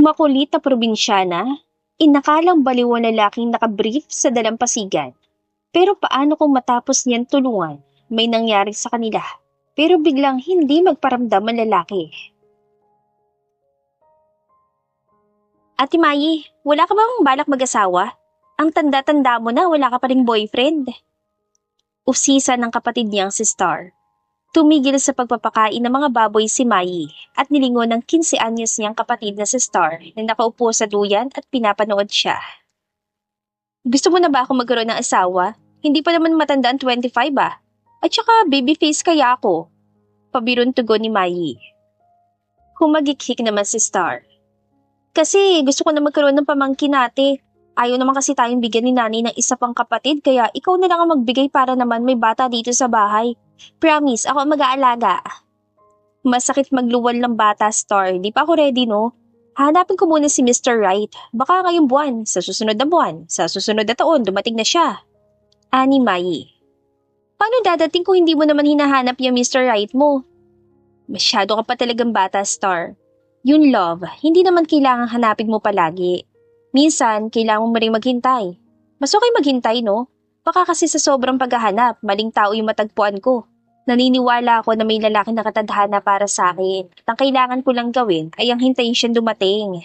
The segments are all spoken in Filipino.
Makulit na probinsyana, inakalang baliw ang lalaking nakabrief sa dalampasigan. Pero paano kung matapos niyan tulungan, may nangyari sa kanila, pero biglang hindi magparamdam ang lalaki? Ate Mayi, wala ka bang balak mag-asawa? Ang tanda-tanda mo na wala ka pa ring boyfriend. Usisa ng kapatid niyang si Star. Tumigil sa pagpapakain ng mga baboy si Mayi at nilingon ng 15 anyos niyang kapatid na si Star na nakaupo sa duyan at pinapanood siya. Gusto mo na ba ako magkaroon ng asawa? Hindi pa naman matanda ang 25 ah. At saka baby face kaya ako. Pabirong tugon ni Mayi. Humagikhik naman si Star. Kasi gusto ko na magkaroon ng pamangkin ate. Ayaw naman kasi tayong bigyan ni nanay ng isa pang kapatid kaya ikaw na lang ang magbigay para naman may bata dito sa bahay. Promise, ako ang mag-aalaga. Masakit magluwal ng bata, Star. Di pa ako ready, no? Hanapin ko muna si Mr. Right. Baka ngayong buwan, sa susunod na buwan, sa susunod na taon, dumating na siya. Ani Mayi. Paano dadating kung hindi mo naman hinahanap yung Mr. Right mo? Masyado ka pa talagang bata, Star. Yung love, hindi naman kailangang hanapin mo palagi. Minsan, kailangan mo ring maghintay. Mas okay maghintay, no? Baka kasi sa sobrang paghahanap, maling tao yung matagpuan ko. Naniniwala ako na may lalaking nakatadhana para sa akin. At ang kailangan ko lang gawin ay ang hintayin siyang dumating.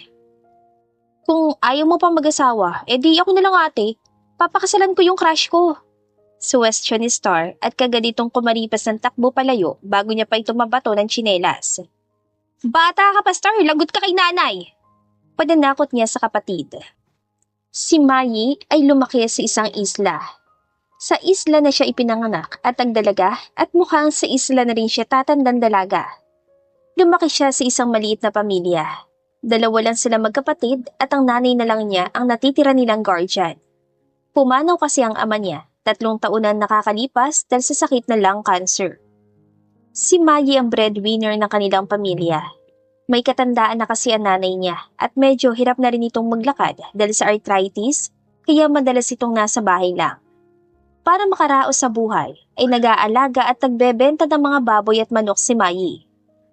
Kung ayaw mo pang mag-asawa, edi ako na lang ate. Papakasalan ko yung crush ko. Suwestyon ni Star at kaganitong kumaripas ng takbo palayo bago niya pa ito mabato ng tsinelas. Bata ka pa, Star. Lagot ka kay nanay. Pananakot niya sa kapatid. Si Mayi ay lumaki sa isang isla. Sa isla na siya ipinanganak at nagdalaga at mukhang sa isla na rin siya tatandang dalaga. Lumaki siya sa isang maliit na pamilya. Dalawa lang sila magkapatid at ang nanay na lang niya ang natitira nilang guardian. Pumanaw kasi ang ama niya, 3 taon na nakakalipas dahil sa sakit na lung cancer. Si Mayi ang breadwinner ng kanilang pamilya. May katandaan na kasi ang nanay niya at medyo hirap na rin itong maglakad dahil sa arthritis, kaya madalas itong nasa bahay lang. Para makaraos sa buhay, ay nag-aalaga at nagbebenta ng mga baboy at manok si Mayi.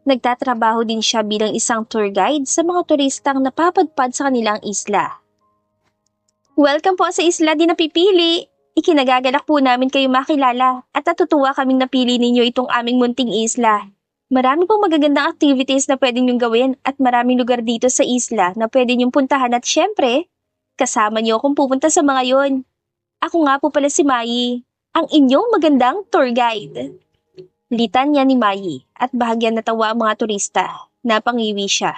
Nagtatrabaho din siya bilang isang tour guide sa mga turistang napapadpad sa kanilang isla. Welcome po sa isla din napipili! Ikinagagalak po namin kayo makilala at natutuwa kaming napili ninyo itong aming munting isla. Marami pong magagandang activities na pwede niyong gawin at maraming lugar dito sa isla na pwede niyong puntahan at syempre, kasama niyo akong pupunta sa mga yon. Ako nga po pala si Mayi, ang inyong magandang tour guide. Litan niya ni Mayi at bahagyang natawa ang mga turista. Napangiwi siya.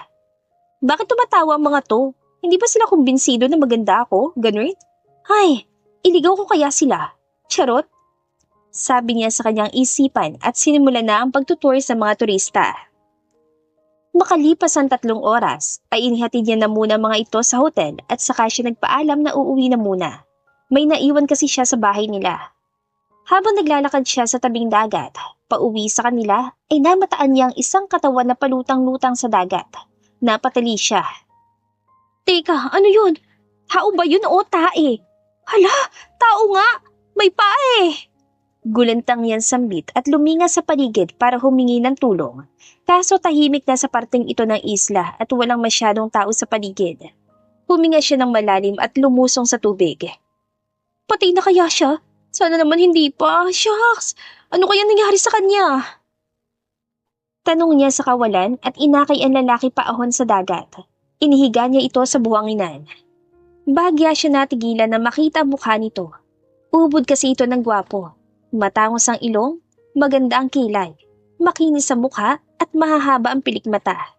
Bakit tumatawa ang mga to? Hindi ba sila kumbinsido na maganda ako? Ganun? Ay, iligaw ko kaya sila? Charot? Sabi niya sa kanyang isipan at sinimula na ang pagtutour sa mga turista. Makalipas ang 3 oras, ay inihatid niya na muna mga ito sa hotel at saka siya nagpaalam na uuwi na muna. May naiwan kasi siya sa bahay nila. Habang naglalakad siya sa tabing dagat, pauwi sa kanila, ay namataan niya ang isang katawan na palutang-lutang sa dagat. Napatali siya. Teka, ano yun? Tao ba yun o tae? Hala, tao nga! May pae! Gulantang yan sambit at luminga sa paligid para humingi ng tulong. Kaso tahimik na sa parteng ito ng isla at walang masyadong tao sa paligid. Huminga siya ng malalim at lumusong sa tubig. Patay na kaya siya? Sana naman hindi pa. Shucks! Ano kaya nangyari sa kanya? Tanong niya sa kawalan at inakay ang lalaki paahon sa dagat. Inihiga niya ito sa buhanginan. Bahagya siya natigilan na makita ang mukha nito. Ubod kasi ito ng gwapo. Matangos ang ilong, maganda ang kilay, makinis sa mukha at mahahaba ang pilik mata.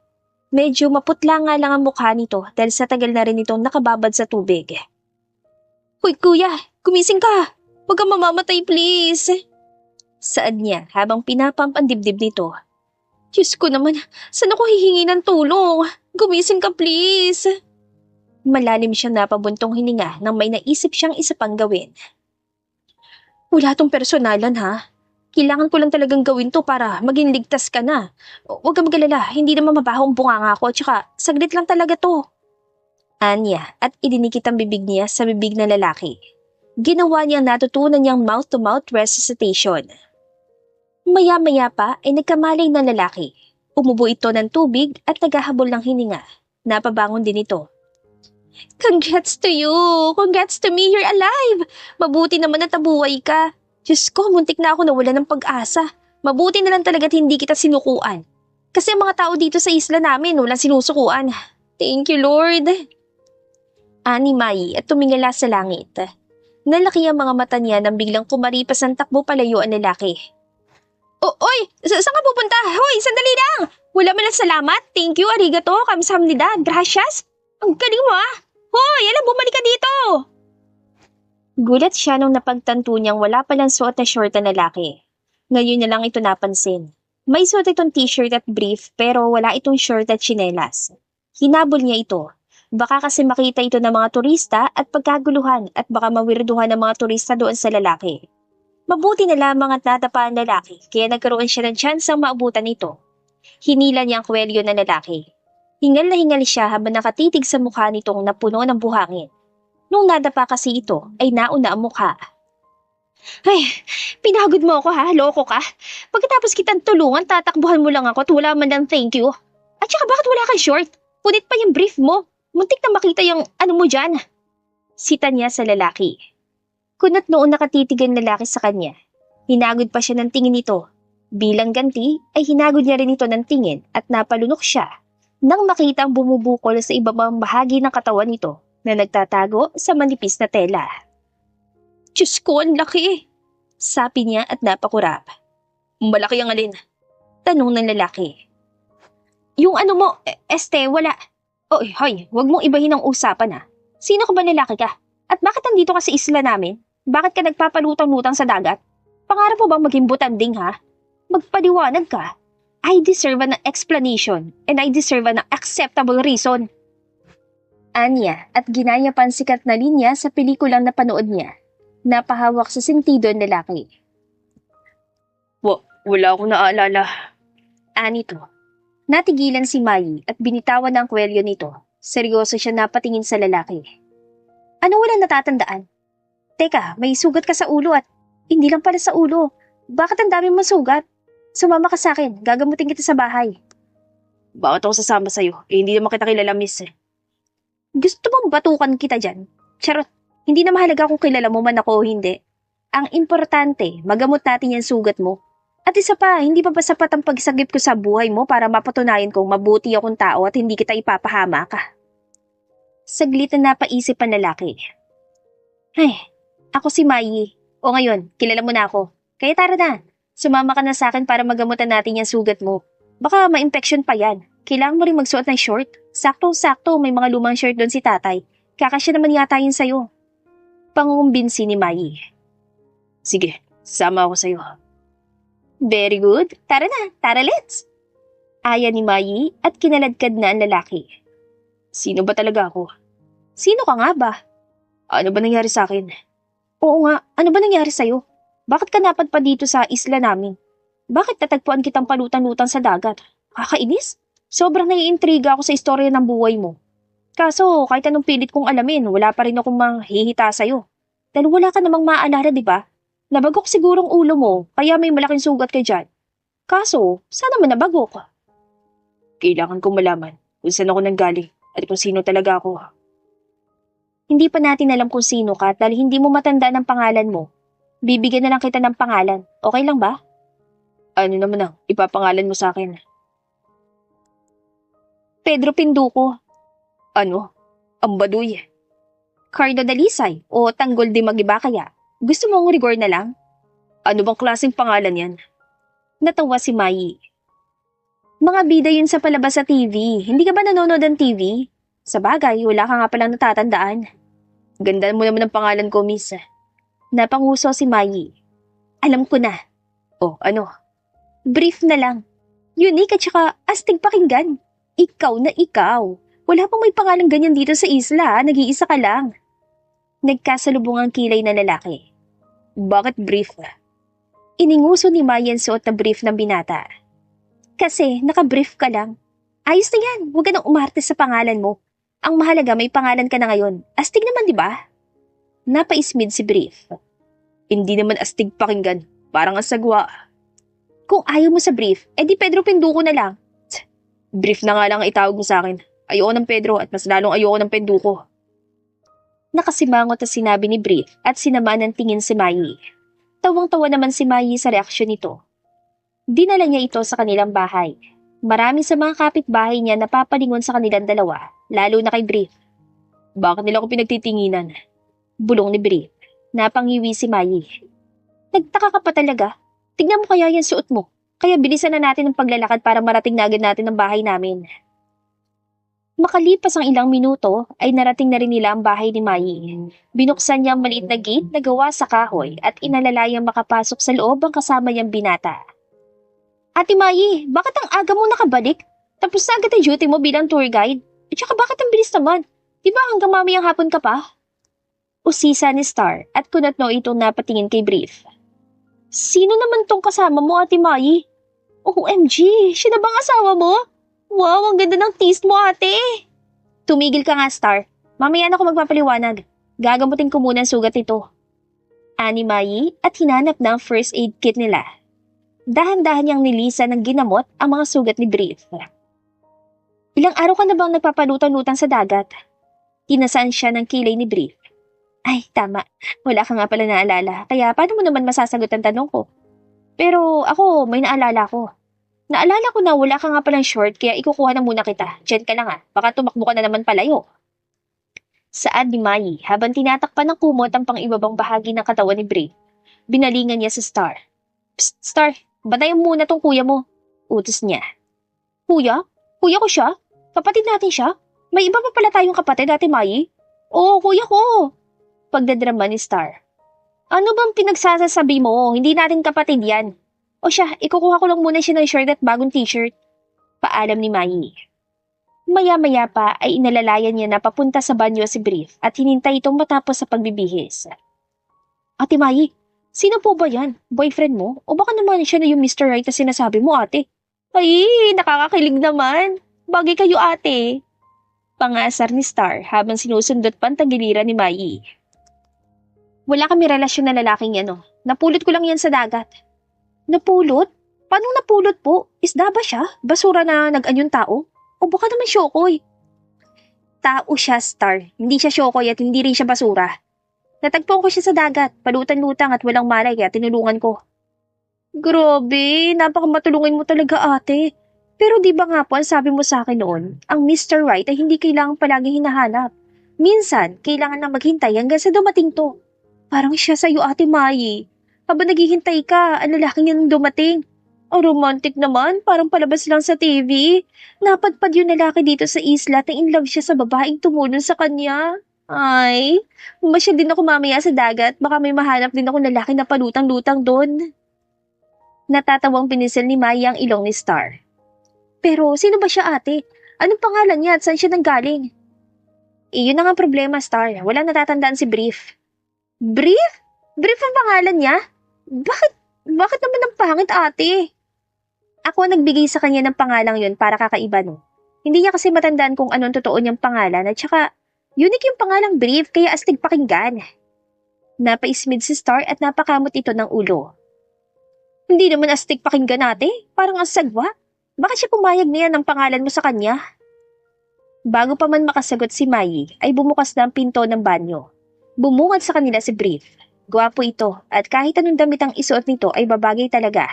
Medyo maputla nga lang ang mukha nito dahil sa tagal na rin itong nakababad sa tubig. Hoy kuya, gumising ka! Huwag kang mamamatay please! Saad niya habang pinapump ang dibdib nito. Diyos ko naman, saan ako hihingi ng tulong? Gumising ka please! Malalim siyang napabuntong hininga nang may naisip siyang isa pang gawin. Wala tong personalan ha. Kailangan ko lang talagang gawin to para maging ligtas ka na. Huwag kang magalala, hindi naman mabaho ang bunganga ko, tsaka saglit lang talaga to. Anya at idinikit ang bibig niya sa bibig ng lalaki. Ginawa niya ang natutunan niyang mouth-to-mouth resuscitation. Maya-maya pa ay nagkamaling ng lalaki. Umubo ito ng tubig at naghahabol ng hininga. Napabangon din ito. Congrats to you! Congrats to me! You're alive! Mabuti naman at nabuhay ka. Diyos ko, muntik na ako nawala ng pag-asa. Mabuti na lang talaga't hindi kita sinukuan. Kasi ang mga tao dito sa isla namin walang sinusukuan. Thank you, Lord! Ani Mai at tumingala sa langit. Nalaki ang mga mata niya nang biglang kumaripas ang takbo palayo ang lalaki. Oy! Saan ka pupunta? Hoy, sandali lang! Wala man lang salamat. Thank you, arigato, kamsahamnida, gracias. Ang galing mo ah! Hoy, alam, bumalik ka dito! Gulat siya nung napagtanto niyang wala palang suot na short na lalaki. Ngayon na lang ito napansin. May suot itong t-shirt at brief pero wala itong short at tsinelas. Hinabol niya ito. Baka kasi makita ito ng mga turista at pagkaguluhan at baka mawirduhan ng mga turista doon sa lalaki. Mabuti na lamang at natapa ang lalaki kaya nagkaroon siya ng tsansang maabutan ito. Hinila niya ang kwelyo ng lalaki. Hingal na hingal siya habang nakatitig sa mukha nitong napuno ng buhangin. Nung nadapa kasi ito ay nauna ang mukha. Ay, pinagod mo ako ha, loko ka. Pagkatapos kitang tulungan, tatakbuhan mo lang ako at wala man lang thank you. At saka bakit wala kang short? Punit pa yung brief mo. Muntik na makita yung ano mo dyan. Sita niya sa lalaki. Kunat noon nakatitig ang lalaki sa kanya. Hinagod pa siya ng tingin nito. Bilang ganti ay hinagod niya rin ito ng tingin at napalunok siya nang makita ang bumubukol sa ibabang bahagi ng katawan nito na nagtatago sa manipis na tela. Diyos ko, ang laki! Sabi niya at napakurap. Malaki ang alin? Tanong ng lalaki. Yung ano mo, wala. Oy, hoy, wag mong ibahin ang usapan ha. Sino ka ba lalaki ka? At bakit nandito ka sa isla namin? Bakit ka nagpapalutang-lutang sa dagat? Pangarap mo bang maging butanding ha? Magpaliwanag ka. I deserve an explanation and I deserve an acceptable reason. Anya at ginaya pa ang sikat na linya sa pelikulang napanood niya. Napahawak sa sentido ang lalaki. Wala akong naalala. Anito. Natigilan si Mai at binitawan ang kwelyo nito. Seryoso siya napatingin sa lalaki. Ano wala natatandaan? Teka, may sugat ka sa ulo at hindi lang pala sa ulo. Bakit ang dami mong sugat? Sumama ka sa akin, gagamutin kita sa bahay. Bakit ako sasama sa'yo? Hindi naman kita kilala, miss. Gusto mong batukan kita dyan? Charot, hindi na mahalaga kung kilala mo man ako o hindi. Ang importante, magamot natin yung sugat mo. At isa pa, hindi pa ba sapat ang pagsagip ko sa buhay mo para mapatunayan kong mabuti akong tao at hindi kita ipapahama ka? Saglit na napaisip ang lalaki. Ay, ako si Mai. O ngayon, kilala mo na ako. Kaya tara na. Sumama ka na sa akin para magamutan natin yung sugat mo. Baka ma-infection pa yan. Kailangan mo rin magsuot ng short. Saktong-sakto, may mga lumang shirt doon si tatay. Kakasya naman yata yun sa'yo. Pangungumbinsi ni Mai. Sige, sama ako sa'yo. Very good. Tara na, tara let's. Aya ni Mai at kinaladkad na ang lalaki. Sino ba talaga ako? Sino ka nga ba? Ano ba nangyari sa akin? Oo nga, ano ba nangyari sa'yo? Bakit ka napadpa dito sa isla namin? Bakit tatagpuan kitang palutang-lutang sa dagat? Kakainis? Sobrang naiintriga ako sa istorya ng buhay mo. Kaso, kahit anong pilit kong alamin, wala pa rin akong manghihita sa'yo. Dahil wala ka namang maaalala, di ba? Nabagok sigurong ulo mo, kaya may malaking sugat ka dyan. Kaso, sana man nabagok. Kailangan kong malaman kung saan ako nanggaling at kung sino talaga ako. Hindi pa natin alam kung sino ka dahil hindi mo matanda ng pangalan mo. Bibigyan na lang kita ng pangalan. Okay lang ba? Ano naman ang ipapangalan mo sa akin? Pedro Pinduco. Ano? Ang baduy. Cardo Dalisay o Tanggol de Magiba kaya? Gusto mong rigor na lang? Ano bang klaseng pangalan yan? Natawa si Mai. Mga bida yun sa palabas sa TV. Hindi ka ba nanonood ng TV? Sa bagay, wala ka nga palang natatandaan. Ganda mo naman ang pangalan ko, miss. Napanguso si Mai. Alam ko na. Oh, ano? Brief na lang. Unique at saka astig pakinggan. Ikaw na ikaw. Wala pang may pangalang ganyan dito sa isla, nag-iisa ka lang. Nagkasalubong ang kilay na lalaki. Bakit brief? Ininguso ni Mai ang suot na brief ng binata. Kasi naka-brief ka lang. Ayos na yan, huwag ka nang umarte sa pangalan mo. Ang mahalaga may pangalan ka na ngayon. Astig naman, di ba? Napaismid si Brief. Hindi naman astig pakinggan. Parang ang sagwa. Kung ayaw mo sa Brief, edi Pedro Pinduco na lang. Brief na nga lang ang itawag mo sa akin. Ayoko ng Pedro at mas lalong ayoko ng Penduko. Nakasimangot na sinabi ni Brief at sinama ng tingin si Mai. Tawang-tawa naman si Mai sa reaksyon nito. Dinala niya ito sa kanilang bahay. Marami sa mga kapitbahay niya napapalingon sa kanilang dalawa, lalo na kay Brief. Bakit nila ko pinagtitinginan? Bulong ni Brief. Napangiwi si Mai. Nagtaka ka pa talaga. Tignan mo kaya yan suot mo. Kaya bilisan na natin ang paglalakad para marating na agad natin ang bahay namin. Makalipas ang ilang minuto, ay narating na rin nila ang bahay ni Mai. Binuksan niya ang maliit na gate na gawa sa kahoy at inalalayang makapasok sa loob ang kasama niyang binata. Ate Mai, bakit ang aga mo nakabalik? Tapos na agad ang duty mo bilang tour guide? At saka bakit ang bilis naman? Di ba hanggang mamayang hapon ka pa? Usisa ni Star at kunat-no itong napatingin kay Brief. Sino naman tong kasama mo, Ate Mai? OMG, siya na bang asawa mo? Wow, ang ganda ng taste mo, ate! Tumigil ka nga, Star. Mamaya na ako magpapaliwanag. Gagamutin ko muna ang sugat nito. Ani Mai at hinanap na ang first aid kit nila. Dahan-dahan niyang nilisan ng ginamot ang mga sugat ni Brief. Ilang araw ka na bang nagpapalutan-lutan sa dagat? Tinasaan siya ng kilay ni Brief. Ay, tama. Wala ka nga pala naalala. Kaya paano mo naman masasagot ang tanong ko? Pero ako, may naalala ko. Naalala ko na wala ka nga palang short kaya ikukuha na muna kita. Diyan ka lang baka tumakbo ka na naman palayo. Saan ni Mai habang tinatakpan ng kumot ang pang-ibabang bahagi ng katawan ni Bray. Binalingan niya sa Star. Psst, Star, bantayan muna tong kuya mo. Utos niya. Kuya? Kuya ko siya? Kapatid natin siya? May iba pa pala tayong kapatid, Ate Mai? Oo, kuya ko. Pagdadrama ni Star. Ano bang pinagsasasabi mo? Hindi natin kapatid yan. O siya, ikukuha ko lang muna siya ng shirt at bagong t-shirt. Paalam ni Mai. Maya-maya pa ay inalalayan niya na papunta sa banyo si Brief at hinintay itong matapos sa pagbibihis. Ate Mai, sino po ba yan? Boyfriend mo? O baka naman siya na yung Mr. Right na sinasabi mo, ate? Ay, nakakakilig naman. Bagay kayo, ate. Pangasar ni Star habang sinusundot pa ang tagiliran ni Mai. Wala kami relasyon na lalaking yan, Napulot ko lang yan sa dagat. Napulot? Paano napulot po? Isda ba siya? Basura na nag-anyong tao? O baka naman syokoy? Tao siya, Star. Hindi siya syokoy at hindi rin siya basura. Natagpuan ko siya sa dagat, palutan-lutang at walang malay kaya tinulungan ko. Grabe, napakamatulungin mo talaga, ate. Pero di ba nga po ang sabi mo sa akin noon, ang Mr. Right ay hindi kailangan palaging hinahanap. Minsan, kailangan na maghintay hanggang sa dumating to. Parang siya sa'yo, Ate Mai. Habang naghihintay ka, ang lalaking yan dumating. Ang romantic naman, parang palabas lang sa TV. Napadpad yung lalaki dito sa isla at in love siya sa babaeng tumulong sa kanya. Ay, umasya din ako mamaya sa dagat. Baka may mahanap din akong lalaki na palutang-lutang doon. Natatawang pinisil ni Maya ang ilong ni Star. Pero sino ba siya, ate? Anong pangalan niya at saan siya nanggaling? Iyon na nga problema, Star. Wala natatandaan si Brief. Brief? Brief ang pangalan niya? Bakit naman ang pangit, ate? Ako ang nagbigay sa kanya ng pangalang yun para kakaiba, no? Hindi niya kasi matandaan kung anong totoo niyang pangalan at saka unique yung pangalang Brief kaya astig pakinggan. Napaismid si Star at napakamot ito ng ulo. Hindi naman astig pakinggan, ate. Parang ang sagwa. Bakit siya pumayag na yan ng pangalan mo sa kanya? Bago pa man makasagot si Mai, ay bumukas na ang pinto ng banyo. Bumungad sa kanila si Brief. Gwapo ito at kahit anong damit ang isuot nito ay babagay talaga.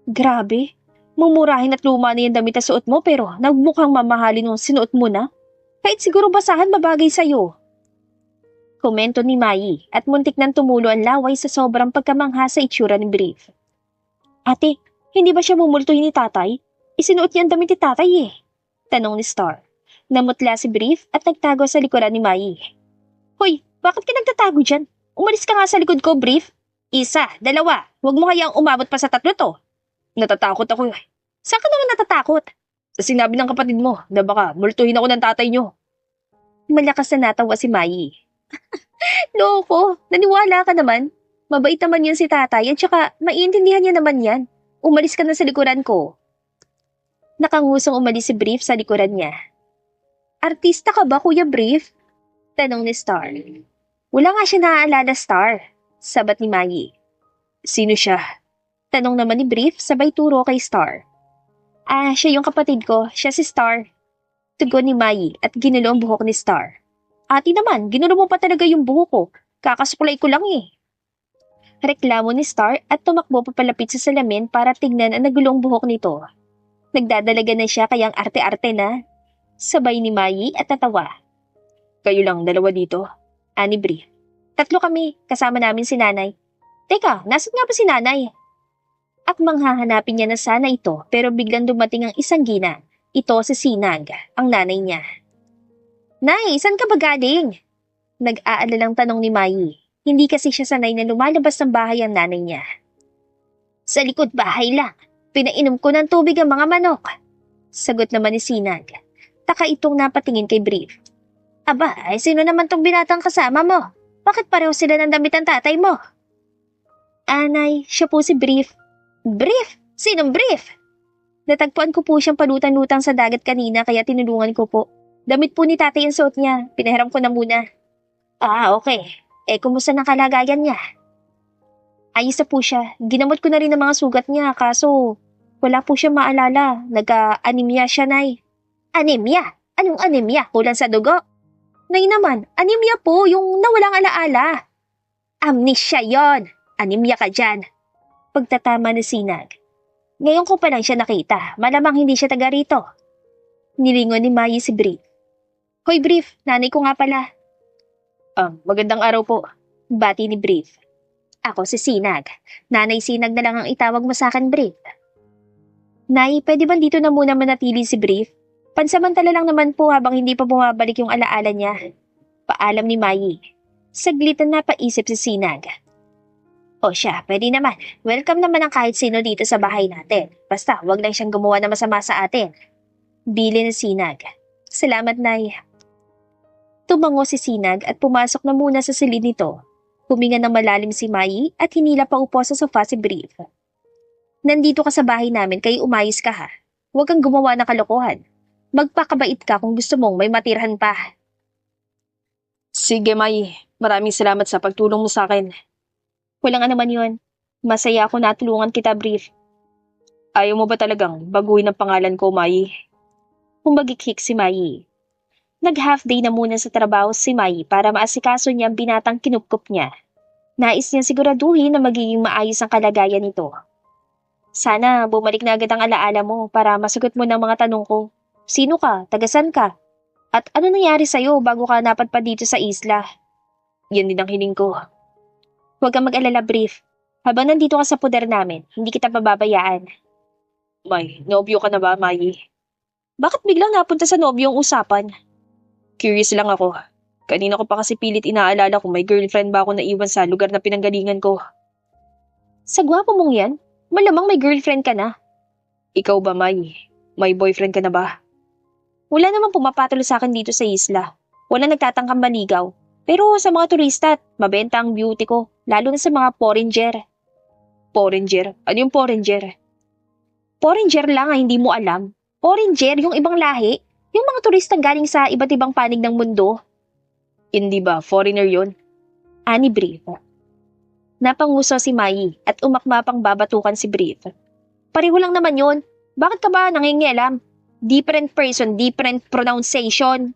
Grabe, mumurahin at luma na yung damit na suot mo pero nagmukhang mamahalin yung sinuot mo na. Kahit siguro basahan babagay sa'yo. Komento ni Mai at muntik nang tumulo ang laway sa sobrang pagkamangha sa itsura ni Brief. Ate, hindi ba siya mumultuhin ni tatay? Isinuot niya ang damit ni tatay Tanong ni Star. Namutla si Brief at nagtago sa likuran ni Mai. Hoy, bakit ka nagtatago dyan? Umalis ka nga sa likod ko, Brief. 1, 2, huwag mo kayang umabot pa sa 3 to. Natatakot ako Saan ka naman natatakot? Sa sinabi ng kapatid mo na baka multuhin ako ng tatay niyo. Malakas na natawa si Mai. Loko, naniwala ka naman. Mabait naman yun si tatay at saka maiintindihan niya naman yan. Umalis ka na sa likuran ko. Nakangusong umalis si Brief sa likuran niya. Artista ka ba, Kuya Brief? Tanong ni Star. Wala nga siya naaalala, Star. Sabat ni Mai. Sino siya? Tanong naman ni Brief sabay turo kay Star. Siya yung kapatid ko. Siya si Star. Tugon ni Mai at ginulo ang buhok ni Star. Ate naman, ginulo mo pa talaga yung buhok ko. Kakasuklay ko lang eh. Reklamo ni Star at tumakbo papalapit sa salamin para tignan ang nagulong buhok nito. Nagdadalaga na siya kayang arte-arte na. Sabay ni Mai at natawa. Kayo lang, dalawa dito. Ani Bri. Tatlo kami, kasama namin si nanay. Teka, nasan nga ba si nanay? At manghahanapin niya na sana ito pero biglang dumating ang isang gina. Ito si Sinag, ang nanay niya. Nay, saan ka ba galing? Nag-aalalang tanong ni Mai. Hindi kasi siya sanay na lumalabas ng bahay ang nanay niya. Sa likod bahay lang. Pinainom ko ng tubig ang mga manok. Sagot naman ni Sinag. Taka itong napatingin kay Brief. Aba, ay sino naman tong binatang kasama mo? Bakit pareho sila ng damit ng tatay mo? Anay, siya po si Brief. Brief? Sinong Brief? Natagpuan ko po siyang palutan-lutang sa dagat kanina kaya tinulungan ko po. Damit po ni tatay ang suot niya. Pinahiram ko na muna. Ah, okay. Kumusta ng kalagayan niya? Ayos na po siya. Ginamot ko na rin ang mga sugat niya kaso wala po siya maalala. Nagka-anemia siya, Nay. Anemia? Anong anemia? Kulang sa dugo? Nay naman, anemia po yung nawalang alaala. Amnesia yon. Anemia ka dyan. Pagtatama ni Sinag. Ngayon ko pa lang siya nakita. Malamang hindi siya taga rito. Nilingon ni Mai si Brief. Hoy Brief, nanay ko nga pala. Magandang araw po. Bati ni Brief. Ako si Sinag. Nanay Sinag na lang ang itawag mo sa akin, Brief. Nay, pwede ba dito na muna manatili si Brief? Pansamantala lang naman po habang hindi pa bumabalik yung alaala niya. Paalam ni Mai. Saglit na napaisip si Sinag. O siya, pwede naman. Welcome naman ang kahit sino dito sa bahay natin. Basta, wag lang siyang gumawa na masama sa atin. Bili ni Sinag. Salamat, Nay. Tumango si Sinag at pumasok na muna sa silid nito. Huminga ng malalim si Mai at hinila pa upo sa sofa si Brief. Nandito ka sa bahay namin kaya umayos ka ha. Huwag kang gumawa ng kalokohan. Magpakabait ka kung gusto mong may matirhan pa. Sige Mai, maraming salamat sa pagtulong mo sa akin. Walang anuman yun. Masaya ako na tulungan kita, Brief. Ayaw mo ba talagang baguhin ang pangalan ko, Mai? Humagikik si Mai. Nag-half day na muna sa trabaho si Mai para maasikaso niya ang binatang kinupkup niya. Nais niyang siguraduhin na magiging maayos ang kalagayan nito. Sana bumalik na agad ang alaala mo para masagot mo ng mga tanong ko. Sino ka? Tagasan ka? At ano nangyari sa'yo bago ka napadpad dito sa isla? Yan din ang hiling ko. Huwag kang mag-alala, Brief. Habang nandito ka sa poder namin, hindi kita pababayaan. May, nobyo ka na ba, Mai? Bakit biglang napunta sa nobyo ang usapan? Curious lang ako. Kanina ko pa kasi pilit inaalala kung may girlfriend ba ako naiwan sa lugar na pinanggalingan ko. Sa gwapo mong yan, malamang may girlfriend ka na. Ikaw ba, Mai? May boyfriend ka na ba? Wala namang pumapatol sa akin dito sa isla. Wala nagtatangkang maligaw. Pero sa mga turista, mabenta ang beauty ko, lalo na sa mga foreigner. Foreigner? Ano yung foreigner? Foreigner lang ang hindi mo alam. Foreigner, yung ibang lahi. Yung mga turistang galing sa iba't ibang panig ng mundo. Hindi ba? Foreigner yun? Ani Brief. Napanguso si Mai at umakma pang babatukan si Brief. Pareho lang naman yun. Bakit ka ba nangingialam? Different person, different pronunciation.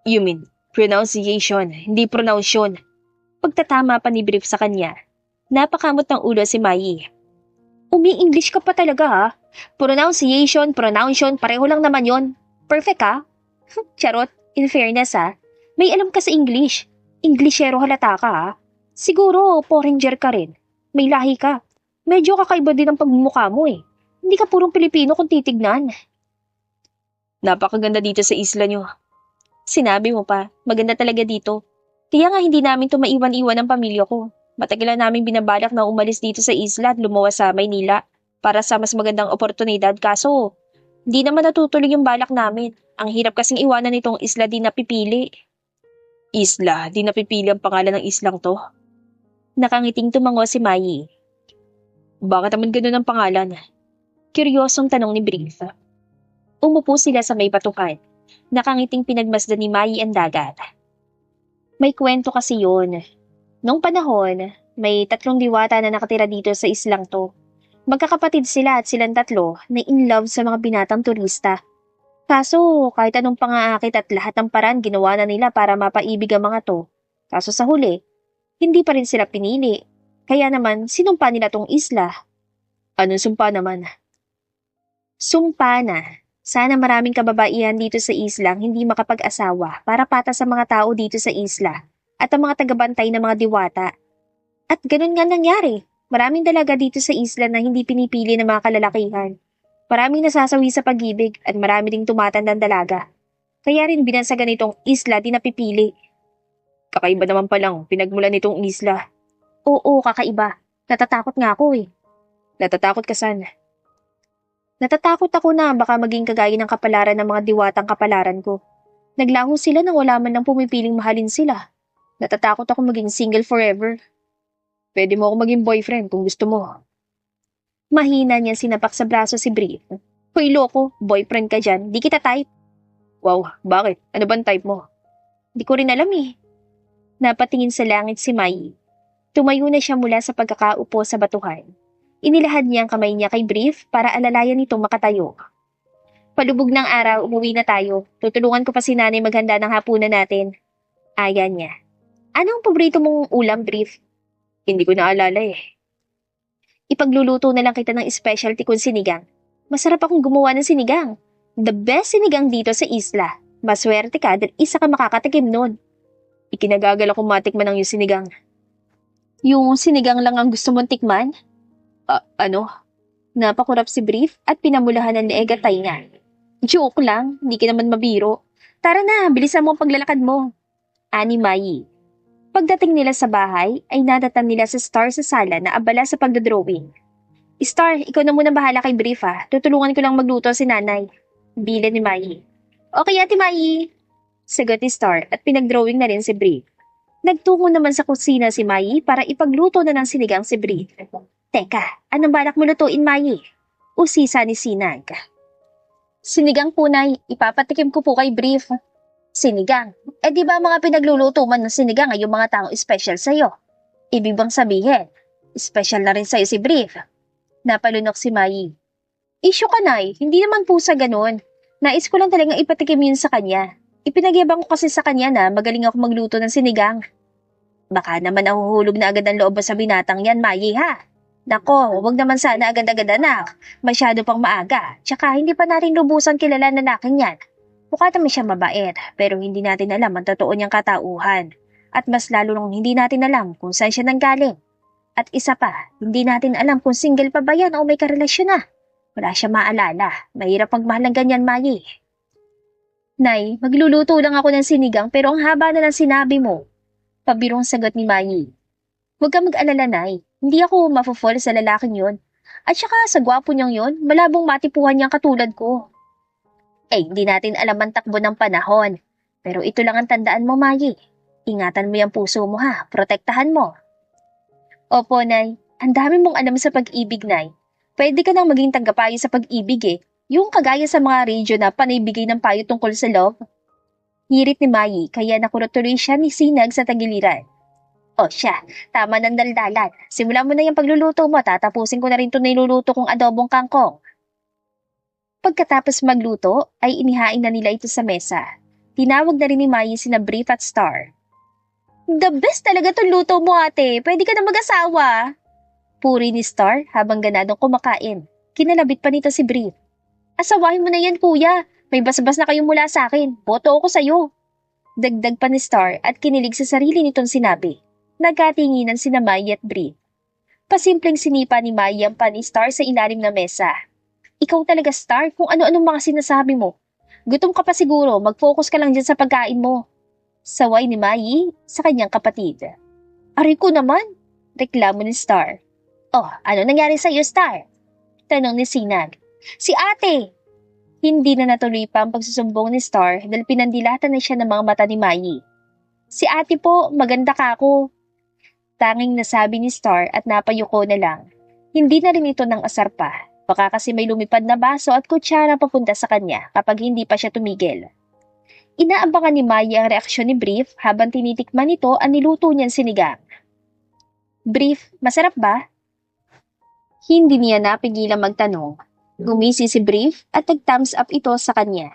You mean, pronunciation, hindi pronunciation. Pagtatama pa ni Brief sa kanya, napakamot ng ulo si Mai. Umi-English ka pa talaga ha? Pronunciation, pareho lang naman yon. Perfect ha? Charot, in fairness ha? May alam ka sa English. Englishero halata ka ha? Siguro, foreigner ka rin. May lahi ka. Medyo kakaiba din ang pagmumukha mo eh. Hindi ka purong Pilipino kung titignan. Napakaganda dito sa isla nyo. Sinabi mo pa, maganda talaga dito. Kaya nga hindi namin to maiwan-iwan ang pamilya ko. Matagal na namin binabalak na umalis dito sa isla at lumawas sa Maynila para sa mas magandang oportunidad kaso hindi naman natutuloy yung balak namin. Ang hirap kasing iwanan nitong isla di napipili. Isla? Di napipili ang pangalan ng islang to? Nakangiting tumango si Mai. Bakit naman ganun ang pangalan? Kuryosong tanong ni Brief. Umupo sila sa may patukan. Nakangiting pinagmasdan ni Mai ang dagat. May kwento kasi yun. Noong panahon, may 3 diwata na nakatira dito sa islang to. Magkakapatid sila at silang 3 na in love sa mga binatang turista. Kaso kahit anong pangaakit at lahat ng paraan ginawa na nila para mapaibig ang mga to. Kaso sa huli, hindi pa rin sila pinili. Kaya naman, sinumpa nila tong isla. Anong sumpa naman? Sumpa na. Sana maraming kababaihan dito sa islang hindi makapag-asawa para patas sa mga tao dito sa isla at ang mga tagabantay ng mga diwata. At ganun nga nangyari. Maraming dalaga dito sa isla na hindi pinipili ng mga kalalakihan. Maraming nasasawi sa pag-ibig at marami ding tumatandang dalaga. Kaya rin binansagan itong isla di napipili. Kakaiba naman palang pinagmulan nitong isla. Oo, kakaiba. Natatakot nga ako eh. Natatakot ka saan? Natatakot ako na baka maging kagaya ng kapalaran ng mga diwatang kapalaran ko. Naglaho sila nang wala man nang pumipiling mahalin sila. Natatakot ako maging single forever. Pwede mo ako maging boyfriend kung gusto mo. Mahina niya sinapak sa braso si Brie. Hoy loko, boyfriend ka dyan, di kita type. Wow, bakit? Ano bang type mo? Di ko rin alam eh. Napatingin sa langit si Mai. Tumayo na siya mula sa pagkakaupo sa batuhan. Inilahad niya ang kamay niya kay Brief para alalayan nitong makatayo. Palubog ng araw, umuwi na tayo. Tutulungan ko pa si nanay maghanda ng hapunan natin. Ayan niya. Anong paborito mong ulam, Brief? Hindi ko naalala eh. Ipagluluto na lang kita ng specialty kong sinigang. Masarap akong gumawa ng sinigang. The best sinigang dito sa isla. Maswerte ka dahil isa ka makakatikim nun. Ikinagagal akong matikman ng yung sinigang. Yung sinigang lang ang gusto mong tikman? Ano? Napakurap si Brief at pinamulahan ng leeg at tainga. Joke lang, hindi ka naman mabiro. Tara na, bilisan mo ang paglalakad mo. Ani Mai. Pagdating nila sa bahay, ay nadatnan nila sa Star sa sala na abala sa pagdodrawing. Star, ikaw na muna bahala kay Brief ha. Tutulungan ko lang magluto si nanay. Bila ni Mai. Okay, Ate Mai. Sagot ni Star at pinagdrawing na rin si Brief. Nagtungo naman sa kusina si Mai para ipagluto na ng sinigang si Brief. Teka, anong balak mo lutuin, Mai? Usisa ni Sinag. Sinigang po, Nay. Ipapatikim ko po kay Brief. Sinigang? Di ba mga pinagluluto man ng sinigang ay yung mga taong special sa'yo? Ibig bang sabihin, special na rin sa'yo si Brief? Napalunok si Mai. Issue ka, Nay. Hindi naman po sa ganun. Nais ko lang talagang ipatikim yun sa kanya. Ipinagyabang ko kasi sa kanya na magaling ako magluto ng sinigang. Baka naman nahuhulog na agad ang loob mo sa binatang yan, Mai, ha? Nako, wag naman sana agad-agad anak. Masyado pang maaga. Tsaka hindi pa natin lubusan kilala na lalaking yan. Mukha naman siya mabait, pero hindi natin alam ang totoo niyang katauhan. At mas lalo nung hindi natin alam kung saan siya nanggaling. At isa pa, hindi natin alam kung single pa ba yan o may karelasyon na. Wala siya maalala. Mahirap magmahal ng ganyan, Mai. Nay, magluluto lang ako ng sinigang pero ang haba na ng sinabi mo. Pabirong sagot ni Mai. Huwag ka mag-alala, Nay. Hindi ako mafo-fall sa lalaking yon. At saka sa gwapo niyang yon, malabong matipuhan niyang katulad ko. Hindi natin alam ang takbo ng panahon. Pero ito lang ang tandaan mo, Mai. Ingatan mo yung puso mo ha, protektahan mo. Opo, Nay. Ang dami mong alam sa pag-ibig, Nay. Pwede ka nang maging tagapayo sa pag-ibig eh. Yung kagaya sa mga radyo na panaybigay ng payo tungkol sa love. Hirit ni Mai, kaya nakurot tuloy siya ni Sinag sa tagiliran. O siya, tama ng daldalan. Simulan mo na yung pagluluto mo, tatapusin ko na rin ito niluluto kong adobong kangkong. Pagkatapos magluto, ay inihain na nila ito sa mesa. Tinawag na rin ni Mai sina Brief at Star. The best talaga itong luto mo, ate. Pwede ka na mag-asawa. Puri ni Star habang ganadong kumakain. Kinalabit pa nito si Brief. Asawahin mo na yan, kuya. May basbas na kayo mula sa akin. Boto ako sa'yo. Dagdag pa ni Star at kinilig sa sarili nitong sinabi. Nagkatinginan sina Mai at Brief. Pasimpleng sinipa ni Mai ang pa ni Star sa ilalim ng mesa. Ikaw talaga, Star, kung ano-anong mga sinasabi mo. Gutom ka pa siguro, mag-focus ka lang dyan sa pagkain mo. Saway ni Mai sa kanyang kapatid. Aray ko naman, reklamo ni Star. Oh, ano nangyari sa'yo, Star? Tanong ni Sinag. Si ate! Hindi na natuloy pa ang pagsusumbong ni Star dahil pinandilatan na siya ng mga mata ni Mai. Si ate po, maganda ka ako. Tanging nasabi ni Star at napayuko na lang. Hindi na rin ito nang asar pa. Baka kasi may lumipad na baso at kutsara papunta sa kanya kapag hindi pa siya tumigil. Inaabangan ni Mai ang reaksyon ni Brief habang tinitikman nito ang niluto niyang sinigang. Brief, masarap ba? Hindi niya napigilang magtanong. Gumisi si Brief at nag-thumbs up ito sa kanya.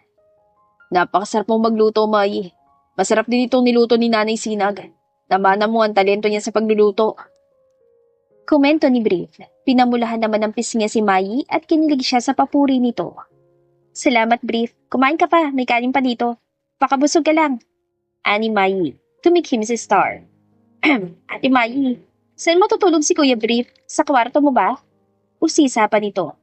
Napakasarap mong magluto, Mai. Masarap din itong niluto ni Nanay Sinag. Namana mo ang talento niya sa pagluluto. Komento ni Brief. Pinamulahan naman ng pisngi si Mai at kinilig siya sa papuri nito. Salamat, Brief. Kumain ka pa, may kanin pa dito. Pakabusog ka lang. Ani Mai. Tumikhim si Star. Ate Mai, saan matutulog si Kuya Brief? Sa kwarto mo ba? Usisa pa nito.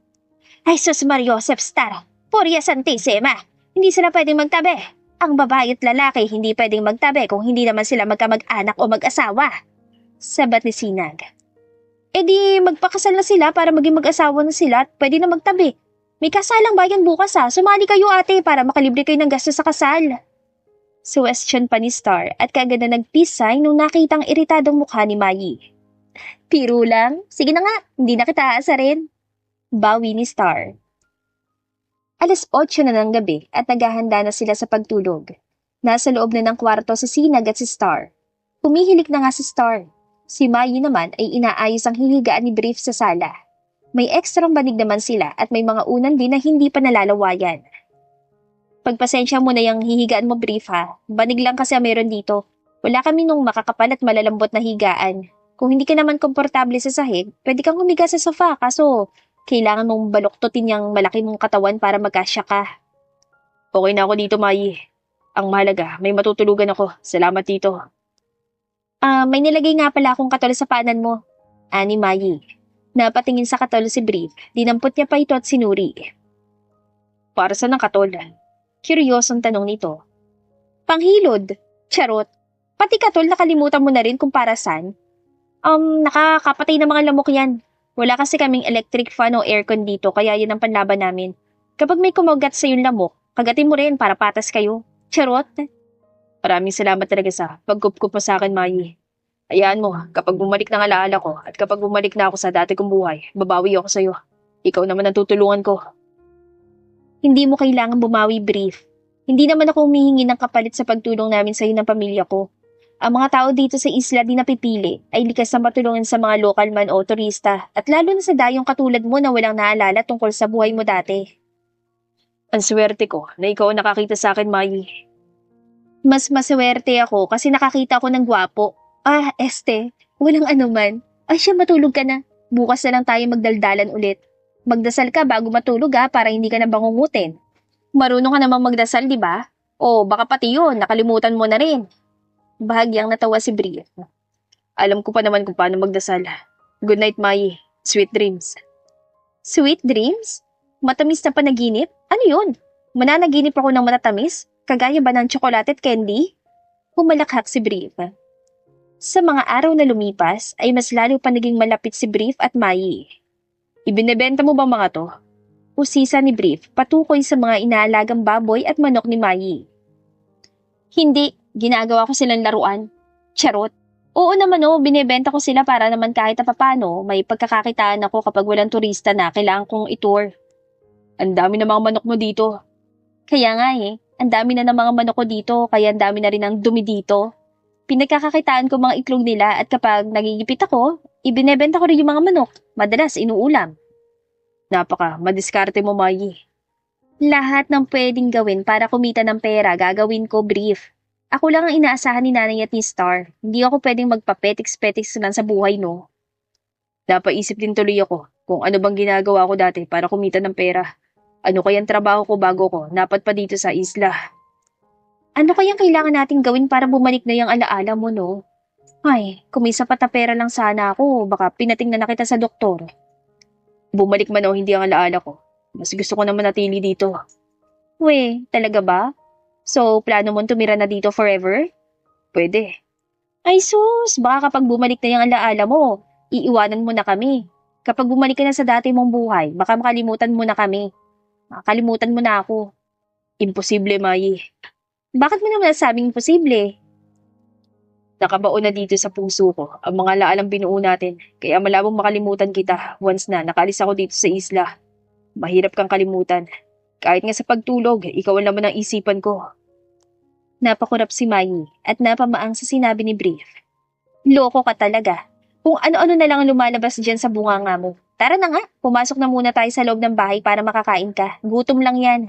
Ay sus Mariosep Star, Purya Santissima, hindi sila pwedeng magtabi. Ang babae at lalaki hindi pwedeng magtabi kung hindi naman sila magkamag-anak o mag-asawa. Sabat ni Sinag. E di magpakasal na sila para maging mag-asawa na sila at pwede na magtabi. May kasalang bayan bukas sumali kayo ate para makalibre kayo ng gasto sa kasal. Suwestiyon pa ni Star at kagad na nag-peace sign nung nakitang iritadong mukha ni Mai. Piro lang, sige na nga, hindi na kita aasarin. Bawi ni Star. Alas 8 na ng gabi at naghahanda na sila sa pagtulog. Nasa loob na ng kwarto si Sinag at si Star. Humihilik na nga si Star. Si Mai naman ay inaayos ang hihigaan ni Brief sa sala. May ekstrang banig naman sila at may mga unan din na hindi pa nalalawayan. Pagpasensya mo na yung hihigaan mo, Brief ha. Banig lang kasi ang meron dito. Wala kami nung makakapal at malalambot na higaan. Kung hindi ka naman komportable sa sahig, pwede kang humiga sa sofa kaso kailangan mong baluktutin yung malaki mong katawan para magkasya ka. Okay na ako dito, Mai. Ang mahalaga, may matutulugan ako. Salamat dito. May nilagay nga pala akong katol sa panan mo. Ani Mai. Napatingin sa katol si Brief. Dinampot niya pa ito at sinuri. Para saan ang katol? Kuryosong tanong nito. Panghilod. Charot. Pati katol nakalimutan mo na rin kung para saan. Nakakapatay na mga lamok yan. Wala kasi kaming electric fan o aircon dito kaya yun ang panlaban namin. Kapag may kumagat sa yung lamok, kagatin mo rin para patas kayo. Charot. Maraming salamat talaga sa pagkupkup mo sa akin, Mai. Hayaan mo, kapag bumalik ng alaala ko at kapag bumalik na ako sa dati kong buhay, babawi ako sa'yo. Ikaw naman ang tutulungan ko. Hindi mo kailangan bumawi, Brief. Hindi naman ako humihingi ng kapalit sa pagtulong namin sa'yo ng pamilya ko. Ang mga tao dito sa isla di napipili ay likas na matulungan sa mga lokal man o turista at lalo na sa dayong katulad mo na walang naalala tungkol sa buhay mo dati. Ang swerte ko na ikaw ang nakakita sa akin, Mai. Mas maswerte ako kasi nakakita ako ng gwapo. Walang anuman. Ay siya, matulog ka na. Bukas na lang tayo magdaldalan ulit. Magdasal ka bago matulog para hindi ka na bangungutin. Marunong ka namang magdasal, di ba? O baka pati yun, nakalimutan mo na rin. Bahagyang natawa si Bria. Alam ko pa naman kung paano magdasal. Good night, Mai. Sweet dreams. Sweet dreams? Matamis na panaginip? Ano yun? Mananaginip ako ng matatamis? Kagaya ba ng tsokolate at candy? Humalakhak si Brief. Sa mga araw na lumipas ay mas lalo pa naging malapit si Brief at Mai. Ibinebenta mo ba mga to? Usisa ni Brief patukoy sa mga inaalagang baboy at manok ni Mai. Hindi, ginagawa ko silang laruan. Charot. Oo naman binebenta ko sila para naman kahit papano may pagkakakitaan ako kapag walang turista na kailangan kong itour. Ang dami ng mga manok mo dito. Kaya nga ang dami na ng mga manok ko dito kaya ang dami na rin ng dumi dito. Pinagkakakitaan ko mga itlog nila at kapag nagigipit ako, ibinebenta ko rin yung mga manok. Madalas inuulam. Madiskarte mo, Mai. Lahat ng pwedeng gawin para kumita ng pera gagawin ko, Brief. Ako lang ang inaasahan ni Nanay at ni Star. Hindi ako pwedeng magpapetiks-petiks lang sa buhay, no? Napaisip din tuloy ako kung ano bang ginagawa ko dati para kumita ng pera. Ano kayang trabaho ko bago ko napadpa dito sa isla? Ano kayang kailangan nating gawin para bumalik na yung alaala mo, no? Ay, kung may sapat na pera lang sana ako, baka pinatingnan na kita sa doktor. Bumalik man o hindi ang alaala ko, mas gusto ko naman natili dito. Talaga ba? So, plano mong tumira na dito forever? Pwede. Ay sus, baka kapag bumalik na yung alaala mo, iiwanan mo na kami. Kapag bumalik ka na sa dati mong buhay, baka makalimutan mo na kami. Makalimutan mo na ako. Imposible, Mai. Bakit mo naman nasabing imposible? Nakabaon na dito sa puso ko ang mga laalang binuo natin, kaya malabong makalimutan kita once na nakalis ako dito sa isla. Mahirap kang kalimutan. Kahit nga sa pagtulog, ikaw ang laman ng isipan ko. Napakurap si Mai at napamaang sa sinabi ni Brief. Loko ka talaga. Kung ano-ano na lang lumalabas dyan sa bunganga mo. Tara na nga, pumasok na muna tayo sa loob ng bahay para makakain ka. Gutom lang yan.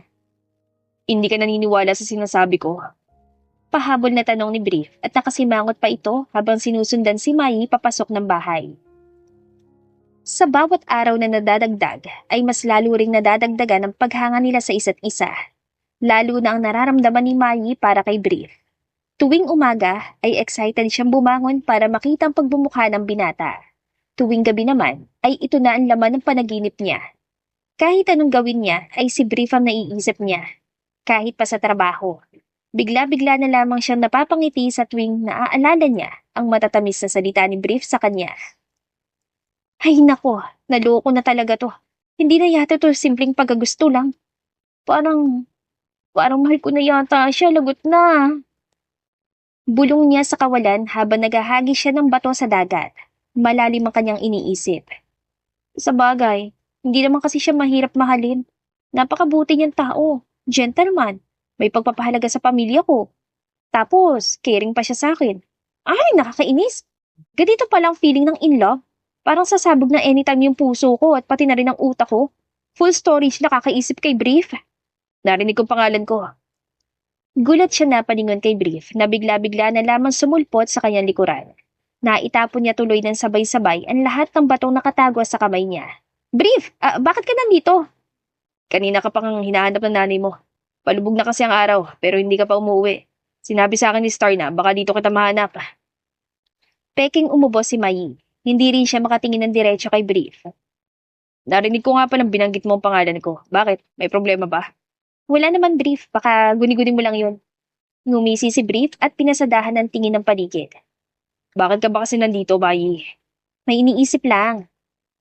Hindi ka naniniwala sa sinasabi ko? Pahabol na tanong ni Brief at nakasimangot pa ito habang sinusundan si Mai papasok ng bahay. Sa bawat araw na nadadagdag ay mas lalo ring nadadagdagan ang paghanga nila sa isa't isa. Lalo na ang nararamdaman ni Mai para kay Brief. Tuwing umaga ay excited siyang bumangon para makita ang pagbumukha ng binata. Tuwing gabi naman ay ito na ang laman ng panaginip niya. Kahit anong gawin niya ay si Brief ang naiisip niya. Kahit pa sa trabaho. Bigla-bigla na lamang siyang napapangiti sa tuwing naaalala niya ang matatamis na salita ni Brief sa kanya. Ay nako, naloko na talaga to. Hindi na yata to simpleng pagkagusto lang. Parang mahal ko na yata siya, lagot na. Bulong niya sa kawalan habang naghahagi siya ng bato sa dagat. Malalim ang kanyang iniisip. Sa bagay, hindi naman kasi siya mahirap mahalin. Napakabuti niyang tao, gentleman. May pagpapahalaga sa pamilya ko. Tapos, caring pa siya sa akin. Ay, nakakainis. Ganito palang feeling ng in love. Parang sasabog na anytime yung puso ko at pati na rin ang utak ko. Full storage na kakaisip kay Brief. Narinig kong pangalan ko. Gulat siya na paningon kay Brief na bigla-bigla na lamang sumulpot sa kanyang likuran. Naitapon niya tuloy ng sabay-sabay ang lahat ng batong nakatagwa sa kamay niya. Brief, bakit ka nandito? Kanina ka pang hinahanap ng nanay mo. Palubog na kasi ang araw, pero hindi ka pa umuwi. Sinabi sa akin ni Star na baka dito kita mahanap. Peking umubo si Mai. Hindi rin siya makatingin ng diretso kay Brief. Narinig ko nga palang binanggit mo ang pangalan ko. Bakit? May problema ba? Wala naman, Brief. Baka guni-guni mo lang yun. Ngumisi si Brief at pinasadahan ng tingin ng paligid. Bakit ka ba kasi nandito, Mai? May iniisip lang.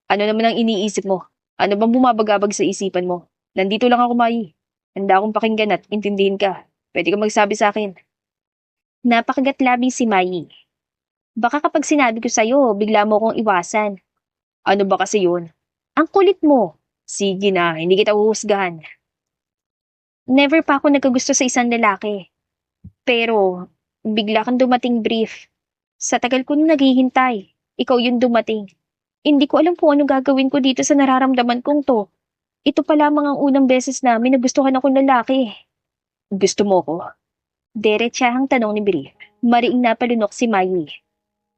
Ano naman ang iniisip mo? Ano bang bumabagabag sa isipan mo? Nandito lang ako, Mai. Handa akong pakinggan at intindihin ka. Pwede ka magsabi sa akin. Napakagatlabi si Mai. Baka kapag sinabi ko sa'yo, bigla mo akong iwasan. Ano ba kasi yun? Ang kulit mo. Sige na, hindi kita uhusgahan. Never pa ako nagkagusto sa isang lalaki. Pero, bigla kang dumating, Brief. Sa tagal ko nung naghihintay, ikaw yung dumating. Hindi ko alam kung ano gagawin ko dito sa nararamdaman kong to. Ito pa lamang ang unang beses namin na gustuhan akong lalaki. Gusto mo ko? Derechahang tanong ni Brief. Mariing napalunok si Mai.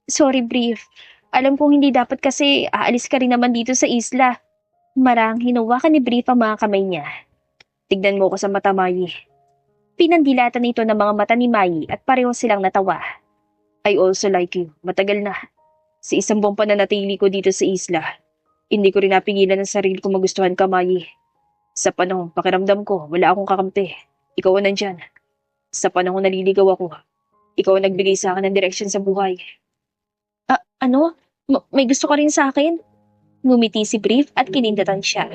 Sorry, Brief. Alam kong hindi dapat kasi aalis ka rin naman dito sa isla. Marang hinawakan ni Brief ang mga kamay niya. Tignan mo ko sa mata, Mai. Pinandilatan nito ng mga mata ni Mai at pareho silang natawa. I also like you. Matagal na. Sa isang buong pananatili ko dito sa isla, hindi ko rin napigilan ang sarili ko magustuhan ka, Mai. Sa panahong pakiramdam ko, wala akong kakampi. Ikaw ang nandyan. Sa panahong naliligaw ako, ikaw ang nagbigay sa akin ng direksyon sa buhay. Ano? May gusto ka rin sa akin? Ngumiti si Brief at kinindatan siya.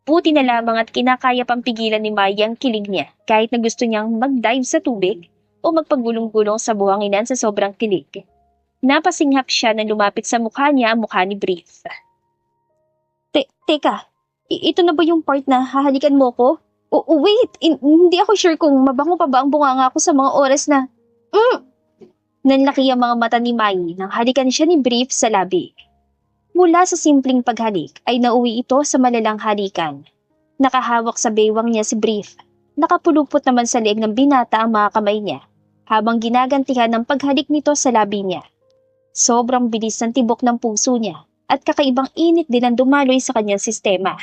Buti na lamang at kinakaya pang pigilan ni Mai ang kilig niya kahit na gusto niyang mag-dive sa tubig o magpagulong-gulong sa buhanginan sa sobrang kilig. Napasinghap siya na lumapit sa mukha niya ang mukha ni Brief. Teka, ito na ba yung part na hahalikan mo ko? Wait, hindi ako sure kung mabango pa ba ang bunganga ko sa mga oras na... Nanlaki ang mga mata ni Mai nang halikan siya ni Brief sa labi. Mula sa simpleng paghalik ay nauwi ito sa malalang halikan. Nakahawak sa baywang niya si Brief. Nakapulupot naman sa leeg ng binata ang mga kamay niya habang ginagantihan ng paghalik nito sa labi niya. Sobrang bilis ng tibok ng puso niya at kakaibang init din ang dumaloy sa kanyang sistema.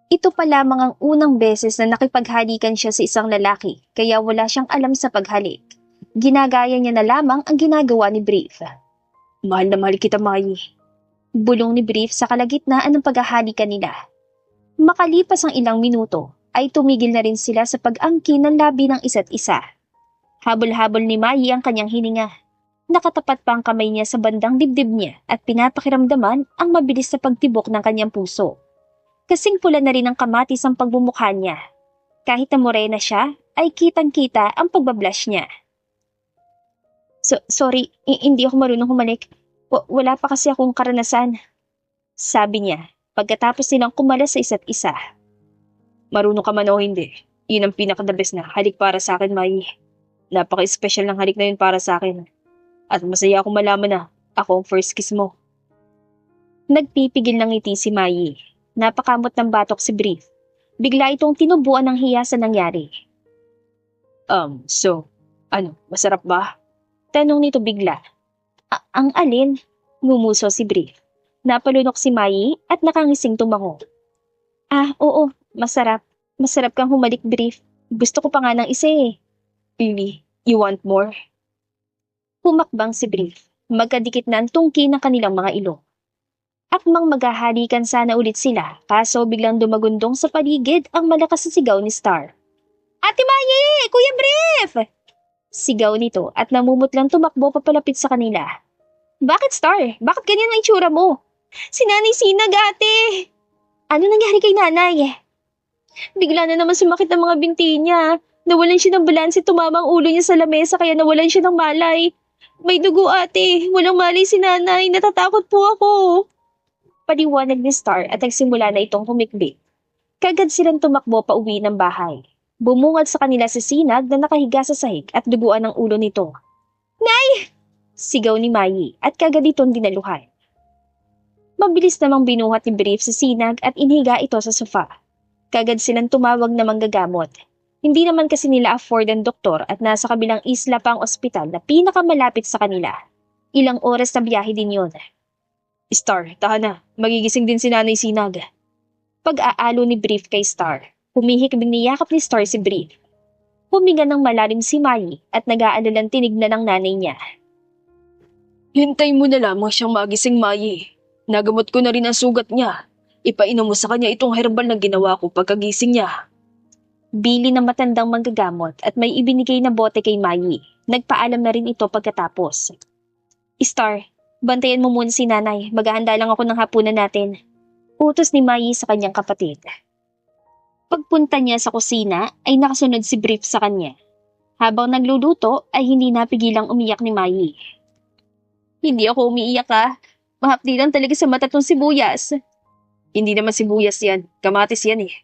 Ito pa lamang ang unang beses na nakipaghalikan siya sa isang lalaki kaya wala siyang alam sa paghalik. Ginagaya niya na lamang ang ginagawa ni Brief. Mahal na mahal kita, Mai. Bulong ni Brief sa kalagitnaan ng paghahalikan nila. Makalipas ang ilang minuto ay tumigil na rin sila sa pag-angkin ng labi ng isa't isa. Habol-habol ni Mai ang kanyang hininga. Nakatapat pa ang kamay niya sa bandang dibdib niya at pinapakiramdaman ang mabilis na pagtibok ng kanyang puso. Kasing pula na rin ang kamatis ang pagbumukha niya. Kahit na morena siya, ay kitang-kita ang pagbablush niya. Sorry, hindi ako marunong humalik. Wala pa kasi akong karanasan. Sabi niya, pagkatapos nilang kumalas sa isa't isa. Marunong ka man o hindi, yun ang pinaka-the best na halik para sa akin, Mai. Napaka-special ng halik na yun para sa akin. At masaya akong malaman na ako ang first kiss mo. Nagpipigil ng ngiti si Mai. Napakamot ng batok si Brief. Bigla itong tinubuan ng hiya sa nangyari. Masarap ba? Tanong nito bigla. Ang alin? Ngumuso si Brief. Napalunok si Mai at nakangising tumango. Oo, masarap. Masarap kang humalik, Brief. Gusto ko pa nga ng isa eh. Really? You want more? Humakbang si Brief. Magkadikit na ang tungki ng kanilang mga ilong. Akmang maghahalikan sana ulit sila, kaso biglang dumagundong sa paligid ang malakas na sigaw ni Star. Ate Mai! Kuya Brief! Sigaw nito at namumutlang tumakbo papalapit sa kanila. Bakit Star? Bakit ganyan ang itsura mo? Si Nanay Sinag, ate! Ano nangyari kay Nanay? Bigla na naman sumakit ang mga binti niya. Nawalan siya ng balanse, tumama ang ulo niya sa lamesa kaya nawalan siya ng malay. May dugo ate, walang malay si Nanay, natatakot po ako. Paliwanag ni Star at nagsimula na itong humikbit. Kagad silang tumakbo pa uwi ng bahay. Bumungad sa kanila si Sinag na nakahiga sa sahig at duguan ang ulo nito. Nay! Sigaw ni Mai at kagad itong dinaluhan. Mabilis namang binuhat ni Brief si Sinag at inihiga ito sa sofa. Kagad silang tumawag na manggagamot. Hindi naman kasi nila afford ang doktor at nasa kabilang isla pa ang ospital na pinakamalapit sa kanila. Ilang oras na biyahe din yun. Star, tahan na. Magigising din si Nanay Sinag. Pag-aalo ni Brief kay Star, humihikbing niyakap ni Star si Brief. Huminga ng malalim si Mai at nag-aalalang tinignan ng nanay niya. Hintay mo na lamang siyang magising, Mai. Nagamot ko na rin ang sugat niya. Ipainom mo sa kanya itong herbal na ginawa ko pagkagising niya. Bili ng matandang manggagamot at may ibinigay na bote kay Mai. Nagpaalam na rin ito pagkatapos. Star, bantayan mo muna si Nanay. Maghahanda lang ako ng hapunan natin. Utos ni Mai sa kanyang kapatid. Pagpunta niya sa kusina ay nakasunod si Brief sa kanya. Habang nagluluto ay hindi napigilang umiyak ni Mai. Hindi ako umiiyak Mahapdi lang talaga sa mata tong sibuyas. Hindi naman sibuyas yan. Kamatis yan eh.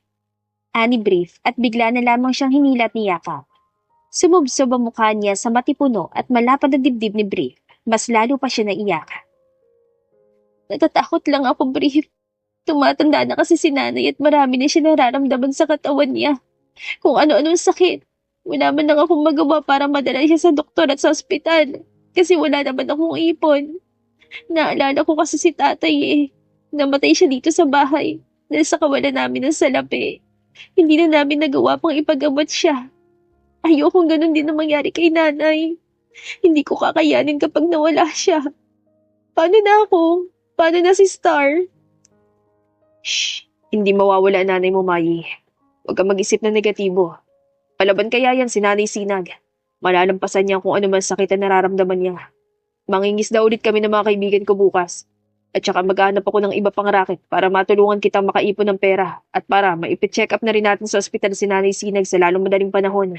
Ani Brief at bigla na lamang siyang hinilat ni Yakap. Sumubsob ang mukha niya sa matipuno at malapad na dibdib ni Brief. Mas lalo pa siya naiyak. Natatakot lang ako, Brief. Tumatanda na kasi si Nanay at marami na siya nararamdaman sa katawan niya. Kung ano-anong sakit. Wala man lang akong magawa para madala siya sa doktor at sa ospital. Kasi wala naman akong ipon. Naalala ko kasi si tatay Namatay siya dito sa bahay. Dahil sa kawalan namin ng salapi. Hindi na namin nagawa pang ipagamot siya. Ayokong ganun din na mangyari kay Nanay. Hindi ko kakayanin kapag nawala siya. Paano na ako? Paano na si Star? Shh! Hindi mawawala ang nanay mo, Mai. Huwag kang mag-isip na negatibo. Palaban kaya yan si Nanay Sinag. Malalampasan niya kung ano man sakit na nararamdaman niya. Mangingisda ulit kami ng mga kaibigan ko bukas. At saka maghanap ako ng iba pang racket para matulungan kitang makaipon ng pera at para maipicheck up na rin natin sa ospital si Nanay Sinag sa lalong madaling panahon.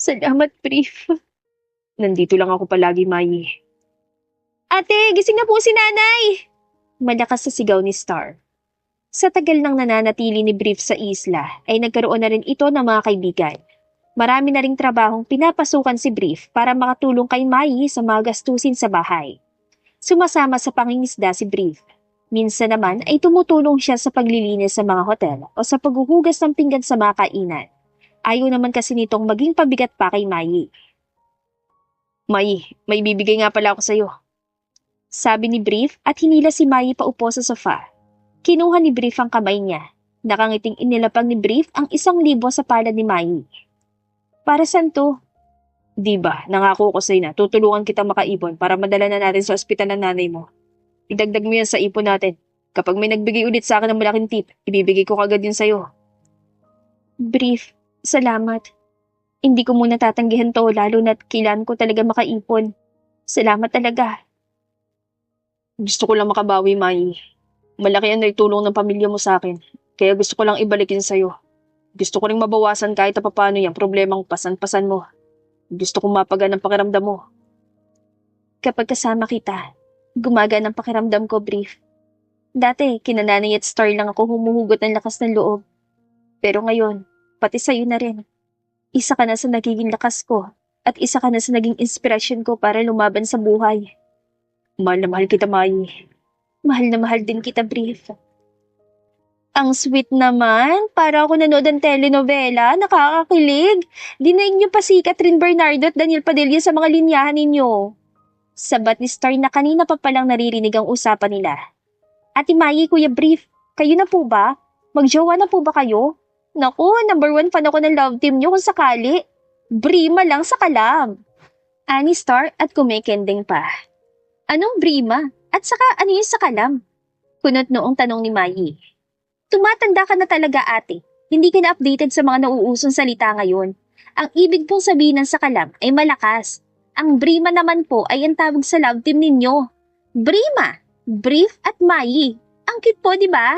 Salamat, Brief. Nandito lang ako palagi, Mai. Ate, gising na po si Nanay! Malakas sa sigaw ni Star. Sa tagal ng nananatili ni Brief sa isla, ay nagkaroon na rin ito ng mga kaibigan. Marami na ring trabahong pinapasukan si Brief para makatulong kay Mai sa mga gastusin sa bahay. Sumasama sa pangingisda si Brief. Minsan naman ay tumutulong siya sa paglilinis sa mga hotel o sa paghuhugas ng pinggan sa mga kainan. Ayaw naman kasi nitong maging pabigat pa kay Mai. Mai, may bibigay nga pala ako sa'yo. Sabi ni Brief at hinila si Mai paupo sa sofa. Kinuha ni Brief ang kamay niya. Nakangiting inilapag ni Brief ang 1,000 sa palad ni Mai. Para saan to? Diba, nangako ko sa'yo na tutulungan kita makaipon para madala na natin sa ospital ng nanay mo. Idagdag mo yan sa ipon natin. Kapag may nagbigay ulit sa akin ng malaking tip, ibibigay ko kagad yun sa'yo. Brief, salamat. Hindi ko muna tatanggihan to lalo na't kailangan ko talaga makaipon. Salamat talaga. Gusto ko lang makabawi, Mai. Malaki ang naitulong ng pamilya mo sa akin, kaya gusto ko lang ibalikin sa'yo. Gusto ko ring mabawasan kahit na paano yung problemang pasan-pasan mo. Gusto kong mapagaan ang pakiramdam mo. Kapag kasama kita, gumagaan ang pakiramdam ko, Brief. Dati, kina Nanay at Star lang ako humuhugot ng lakas ng loob. Pero ngayon, pati sa'yo na rin. Isa ka na sa nagiging lakas ko at isa ka na sa naging inspirasyon ko para lumaban sa buhay. Mahal na mahal kita, Mai. Mahal na mahal din kita, Brief. Ang sweet naman. Para ako nanood ng telenovela. Nakakakilig. Dinaig niyo pa si Catherine Bernardo at Daniel Padilla sa mga linyahan ninyo. Sabat ni Star na kanina pa palang naririnig ang usapan nila. Ate Mai, Kuya Brief, kayo na po ba? Magjowa na po ba kayo? Naku, number 1 fan ako ng love team niyo kung sakali. Brima lang sa kalam. Ani Star at kumikending pa. Anong Brima? At saka ano yung sa kalam? Kunot noong tanong ni Mai. Tumatanda ka na talaga ate. Hindi ka na updated sa mga nauusong salita ngayon. Ang ibig pong sabihin ng sa kalam ay malakas. Ang Brima naman po ay ang tawag sa love team ninyo. Brima! Brief at Mai. Ang cute po, di ba?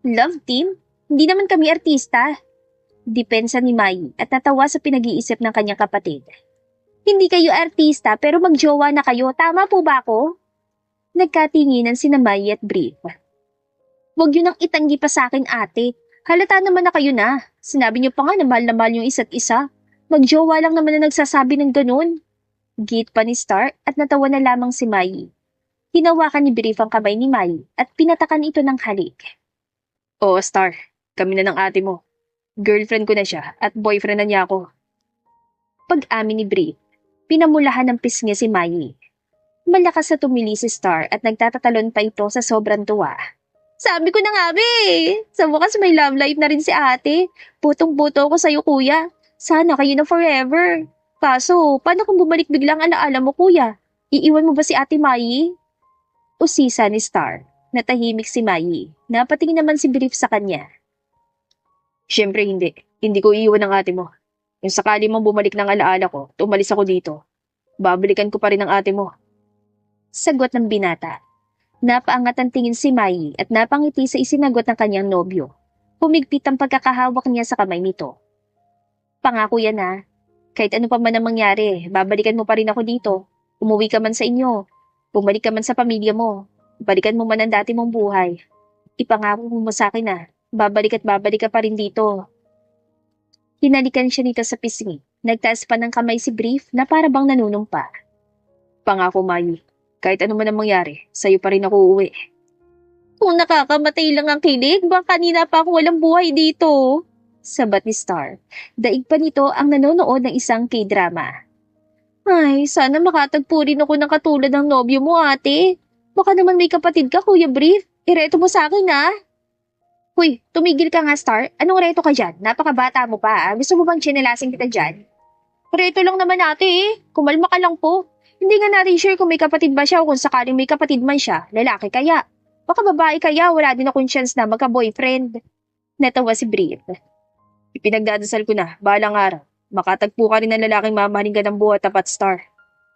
Love team? Hindi naman kami artista. Depensa ni Mai at natawa sa pinag-iisip ng kanyang kapatid. Hindi kayo artista pero magjowa na kayo. Tama po ba ako? Nagkatinginan sina Mai at Brief. Huwag yun ang itanggi pa sa akin ate. Halata naman na kayo na. Sinabi niyo pa nga na mahal yung isa't isa. Magjowa lang naman na nagsasabi ng ganun. Git pa ni Star at natawa na lamang si Mai. Hinawakan ni Brief ang kamay ni Mai at pinatakan ito ng halik. Oo, Star. Kami na ng ate mo. Girlfriend ko na siya at boyfriend na niya ako. Pag-amin ni Brief, pinamulahan ng pisngi si Mai. Malakas na tumili si Star at nagtatatalon pa ito sa sobrang tuwa. Sabi ko na nga sa wakas may love life na rin si ate. Putong-puto ko sa'yo kuya. Sana kayo na forever. Kaso, paano kung bumalik biglang alaala mo kuya? Iiwan mo ba si ate Mai? Usisa ni Star. Natahimik si Mai. Napatingin naman si Brief sa kanya. Siyempre hindi. Hindi ko iiwan ang ate mo. Yung sakali mong bumalik ng alaala ko, tumalis ako dito. Babalikan ko pa rin ang ate mo. Sagot ng binata. Napaangat ang tingin si Mai at napangiti sa isinagot ng kanyang nobyo. Humigpit ang pagkakahawak niya sa kamay nito. Pangako yan ha. Kahit ano pa man ang mangyari, babalikan mo pa rin ako dito. Umuwi ka man sa inyo. Bumalik ka man sa pamilya mo. Balikan mo man ang dati mong buhay. Ipangako mo sa akin na, babalik ka pa rin dito. Hinalikan siya nito sa pisngi. Nagtaas pa ng kamay si Brief na para bang nanunumpa. Pangako, Mai. Kahit ano man ang mangyari, sa'yo pa rin ako uuwi. Kung nakakamatay lang ang kilig, baka kanina pa ako walang buhay dito. Sabat ni Star. Daig pa nito ang nanonood ng isang K-drama. Ay, sana makatagpo rin ako ng katulad ng nobyo mo, ate. Baka naman may kapatid ka, Kuya Brief. Ireto mo sa akin, ha? Huy, tumigil ka nga, Star. Anong reto ka dyan? Napakabata mo pa, ah. Gusto mo bang chinelasin kita dyan? Reto lang naman, ate, eh. Kumalma ka lang po. Hindi nga natin sure kung may kapatid ba siya o kung sakaling may kapatid man siya. Lalaki kaya. Baka babae kaya, wala din akong chance na magka-boyfriend. Natawa si Brief. Ipinagdadasal ko na, balang araw. Makatagpo ka rin ng lalaking mamahalin ka ng buhat tapat, Star.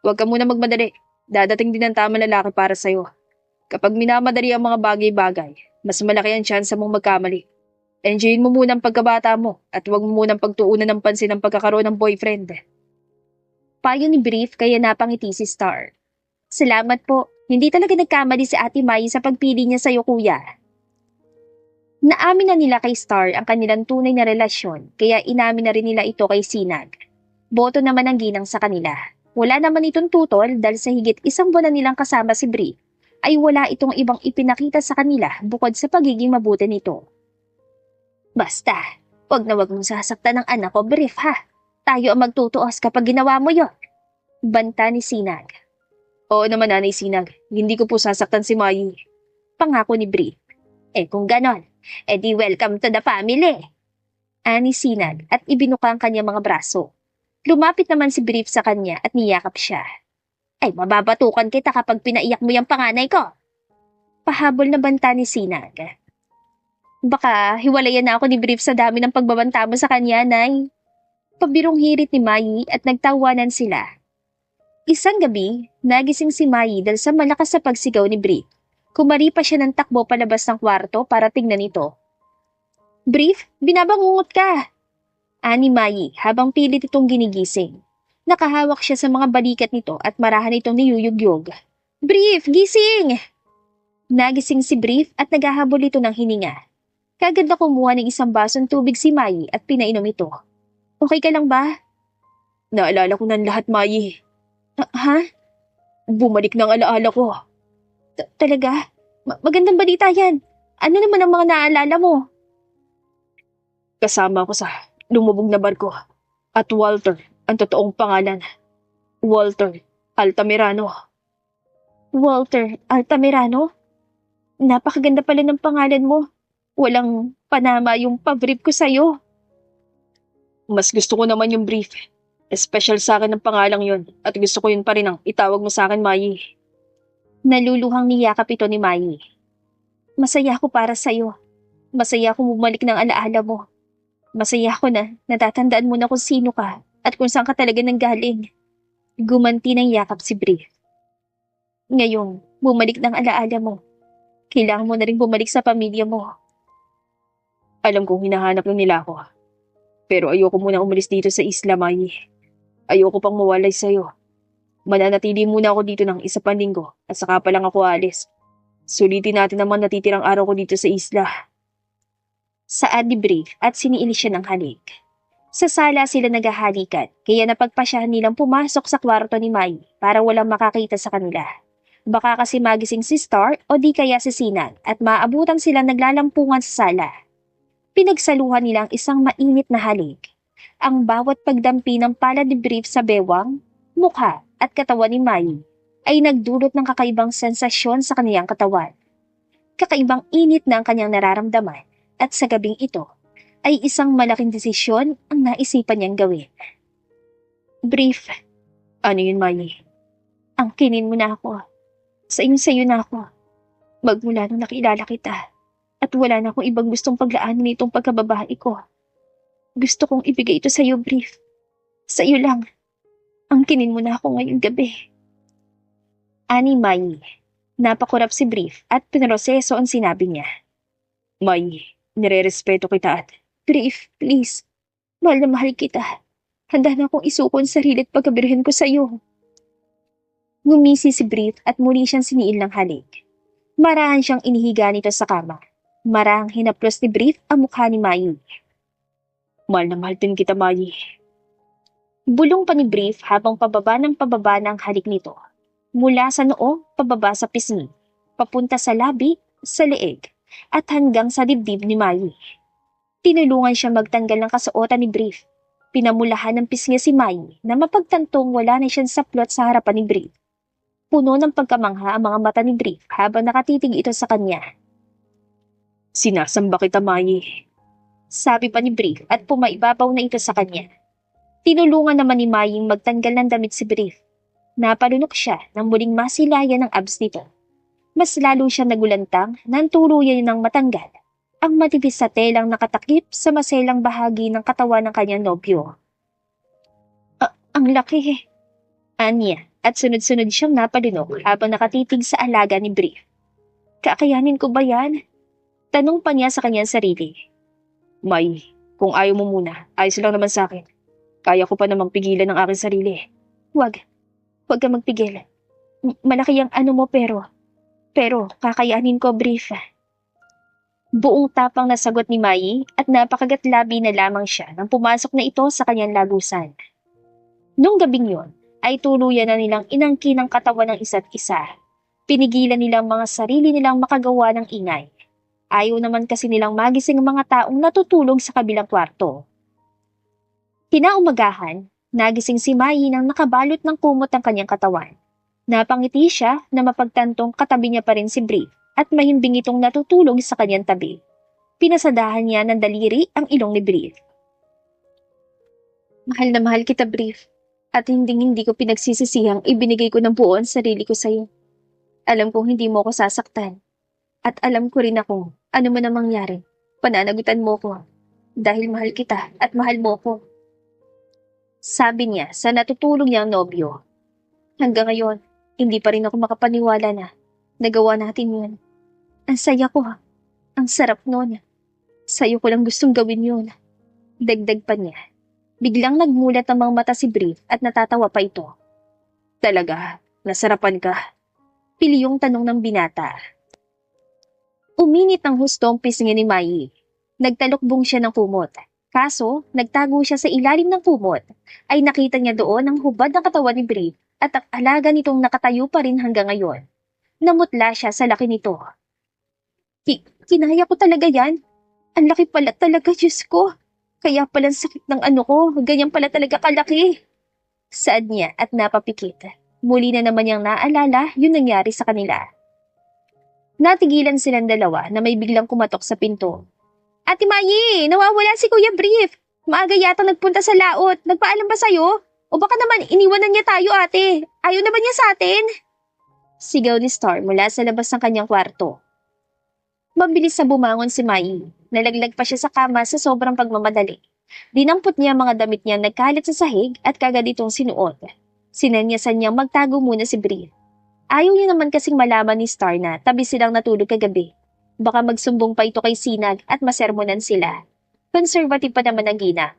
Huwag ka muna magmadali. Dadating din ang tamang lalaki para sa'yo. Kapag minamadali ang mga bagay-bagay, mas malaki ang chance mong magkamali. Enjoyin mo muna ang pagkabata mo at huwag mo munang pagtuunan ng pansin ang pagkakaroon ng boyfriend. Payo ni Brief kaya napangiti si Star. Salamat po. Hindi talaga nagkamali si Ate Mai sa pagpili niya sa'yo, kuya. Naamin na nila kay Star ang kanilang tunay na relasyon, kaya inamin na rin nila ito kay Sinag. Boto naman ang ginang sa kanila. Wala naman itong tutol dahil sa higit 1 buwan na nilang kasama si Bri, ay wala itong ibang ipinakita sa kanila bukod sa pagiging mabuti nito. Basta, wag na wag mong sasaktan ng anak ko, Brief ha. Tayo ang magtutuos kapag ginawa mo yon. Banta ni Sinag. Oo naman, Nanay Sinag. Hindi ko po sasaktan si Mai. Pangako ni Bri. Kung ganon, di welcome to the family. Ani Sinag at ibinuka ang kanyang mga braso. Lumapit naman si Brief sa kanya at niyakap siya. Mababatukan kita kapag pinaiyak mo yung panganay ko. Pahabol na banta ni Sinag. Baka hiwalayan na ako ni Brief sa dami ng pagbabanta mo sa kanya, Nay. Pabirong hirit ni Mai at nagtawanan sila. Isang gabi, nagising si Mai dahil sa malakas sa pagsigaw ni Brief. Kumari pa siya ng takbo palabas ng kwarto para tingnan ito. Brief, binabangungot ka! Ani Mai habang pilit itong ginigising. Nakahawak siya sa mga balikat nito at marahan itong niyuyugyog. Brief, gising! Nagising si Brief at naghahabol ito ng hininga. Kagad na kumuha ng isang basong tubig si Mai at pinainom ito. Okay ka lang ba? Naalala ko ng lahat, Mai. Ha? Bumalik ng alaala ko. Talaga? Magandang balita yan. Ano naman ang mga naalala mo? Kasama ako sa lumubog na barko. At Walter, ang totoong pangalan. Walter Altamirano. Walter Altamirano? Napakaganda pala ng pangalan mo. Walang panama yung pa-brief ko sa'yo. Mas gusto ko naman yung brief. Special sa akin ang pangalang yon at gusto ko yun pa rin ang itawag mo sa akin, Mayi. Naluluhang niyakap ito ni Mai. Masaya ako para sa'yo. Masaya akong bumalik ng alaala mo. Masaya ako na natatandaan mo na kung sino ka at kung saan ka talaga nanggaling. Gumanti ng yakap si Brief. Ngayong bumalik ng alaala mo. Kailangan mo na rin bumalik sa pamilya mo. Alam kong hinahanap lang nila ako. Pero ayoko muna umalis dito sa isla, Mayi. Ayoko pang mawalay sa'yo. Mananatili muna ako dito ng isa pang linggo at saka pa lang ako alis. Sulitin natin naman natitirang araw ko dito sa isla. Saad ni Brief at siniinis siya ng halik. Sa sala sila naghahalikan, kaya napagpasyahan nilang pumasok sa kwarto ni Mai para walang makakita sa kanila. Baka kasi magising si Star o di kaya si Sinan at maabutan silang naglalampungan sa sala. Pinagsaluhan nila ang isang mainit na halik. Ang bawat pagdampi ng palad ni Brief sa bewang, mukha at katawan ni Mai ay nagdulot ng kakaibang sensasyon sa kaniyang katawan. Kakaibang init na ang kanyang nararamdaman at sa gabing ito ay isang malaking desisyon ang naisipan niyang gawin. Brief, Ano yun, Mayi? angkinin mo na ako. Sayo na ako. Magmula nung nakilala kita. At wala na akong ibang gustong paglaanan nitong pagkababae ko. Gusto kong ibigay ito sa'yo, Brief. Sa'yo lang. Angkinin mo na ako ngayong gabi. Ani Mai. Napakurap si Brief at pinroseso ang sinabi niya. Mayi, nire-respeto kita at Brief, please. Mahal na mahal kita. Handa na akong isuko ang sarili at pagkabirhen ko sa'yo. Ngumisi si Brief at muli siyang siniil ng halik. Marahan siyang inihiga nito sa kama. Marahang hinaplos ni Brief ang mukha ni Mai. mahal na mahal din kita, Mayi. Bulong pa ni Brief habang pababa ng halik nito. Mula sa noo, pababa sa pisngi, papunta sa labi, sa leeg, at hanggang sa dibdib ni Mai. Tinulungan siya magtanggal ng kasuotan ni Brief. Pinamulahan ng pisngi si Mai na mapagtantong wala na siyang saplot sa harapan ni Brief. Puno ng pagkamangha ang mga mata ni Brief habang nakatitig ito sa kanya. Sinasamba kita, Mayi. Sabi pa ni Brief at pumaibabaw na ito sa kanya. Tinulungan naman ni Maying magtanggal ng damit si Brief. Napalunok siya nang muling masilayan ng abs nito. Mas lalo siya nagulantang nang tuluyan ng matanggal ang matipis sa telang nakatakip sa maselang bahagi ng katawan ng kanyang nobyo. Ang laki, anya, at sunod-sunod siyang napalunok habang nakatitig sa alaga ni Brief. Kakayanin ko ba yan? Tanong pa niya sa kanyang sarili. Mayi, kung ayaw mo muna, ayos lang naman sa akin. Kaya ko pa namang pigilan ang aking sarili. Huwag ka magpigil. Malaki ang ano mo pero kakayanin ko, Brief. Buong tapang na sagot ni Mai at napakagatlabi na lamang siya nang pumasok na ito sa kanyang lagusan. Nung gabing yon, ay tuluyan na nilang inangkin ang katawan ng isa't isa. Pinigilan nilang mga sarili nilang makagawa ng ingay. Ayaw naman kasi nilang magising ang mga taong natutulog sa kabilang kwarto. Kinaumagahan, nagising si Mai nang nakabalot ng kumot ang kanyang katawan. Napangiti siya na mapagtantong katabi niya pa rin si Brief at mahimbing itong natutulog sa kanyang tabi. Pinasadahan niya ng daliri ang ilong ni Brief. Mahal na mahal kita, Brief. At hindi ko pinagsisisihang ibinigay ko ng buo ang sarili ko sa'yo. Alam kong hindi mo ako sasaktan. At alam ko rin akong ano man ang mangyari, pananagutan mo ko. Dahil mahal kita at mahal mo ko. Sabi niya sa natutulog niyang nobyo. Hanggang ngayon, hindi pa rin ako makapaniwala na nagawa natin yun. Ang saya ko, ang sarap nun. Sa'yo ko lang gustong gawin yun. Dagdag pa niya. Biglang nagmulat ang mga mata si Brief at natatawa pa ito. Talaga, nasarapan ka. Piliyong tanong ng binata. Uminit ng husto ang pisngi ni Mai. Nagtalokbong siya ng kumot. Kaso, nagtago siya sa ilalim ng kumot, ay nakita niya doon ang hubad ng katawan ni Brief at ang alaga nitong nakatayo pa rin hanggang ngayon. Namutla siya sa laki nito. kinaya ko talaga yan. Ang laki pala talaga, Diyos ko. Kaya palang sakit ng ano ko, ganyan pala talaga kalaki. Saad niya at napapikit. Muli na naman niyang naalala yung nangyari sa kanila. Natigilan silang dalawa na may biglang kumatok sa pinto. Ate Mayi, nawawala si Kuya Brief. Maaga yata nagpunta sa laot. Nagpaalam ba sa'yo? O baka naman iniwanan niya tayo, ate. Ayaw naman niya sa atin. Sigaw ni Star mula sa labas ng kanyang kwarto. Mabilis na bumangon si Mayi. Nalaglag pa siya sa kama sa sobrang pagmamadali. Dinampot niya ang mga damit niya nagkalat sa sahig at kagad itong sinuot. Sinanyasan niyang magtago muna si Brief. Ayaw niya naman kasing malaman ni Star na tabi silang natulog kagabi. Baka magsumbong pa ito kay Sinag at masermonan sila. Conservative pa naman ang Gina.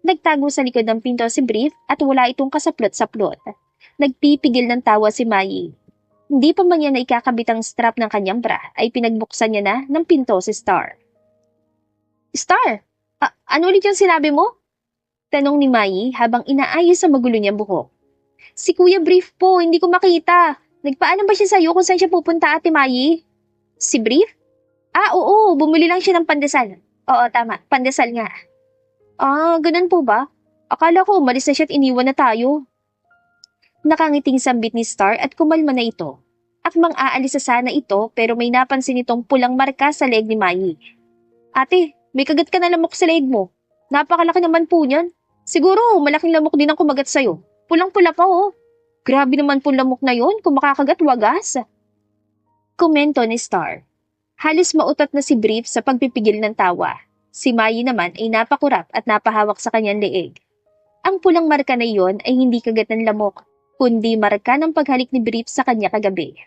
Nagtago sa likod ng pinto si Brief at wala itong kasaplot-saplot. Nagpipigil ng tawa si Mayi. Hindi pa man niya na ikakabit ang strap ng kanyang bra ay pinagbuksan niya na ng pinto si Star. Star, ano ulit yung sinabi mo? Tanong ni Mayi habang inaayos sa magulo niyang buhok. Si Kuya Brief po, hindi ko makita. Nagpaalam ba siya sa'yo kung saan siya pupunta, Ate Mayi? Si Brief? Oo, bumili lang siya ng pandesal. Oo, tama, pandesal nga. Ganun po ba? Akala ko umalis na siya at iniwan na tayo. Nakangiting sambit ni Star at kumalma na ito. Akmang aalis na sana ito pero may napansin itong pulang marka sa leeg ni Mayi. Ate, may kagat ka na lamok sa leeg mo. Napakalaki naman po niyan. Siguro malaking lamok din ang kumagat sa'yo. Pulang-pula pa oh. Grabe naman po lamok na yon kung makakagat wagas. Komento ni Star. Halos mautot na si Brief sa pagpipigil ng tawa. Si Mayi naman ay napakurap at napahawak sa kanyang leeg. Ang pulang marka na iyon ay hindi kagat ng lamok, kundi marka ng paghalik ni Brief sa kanya kagabi.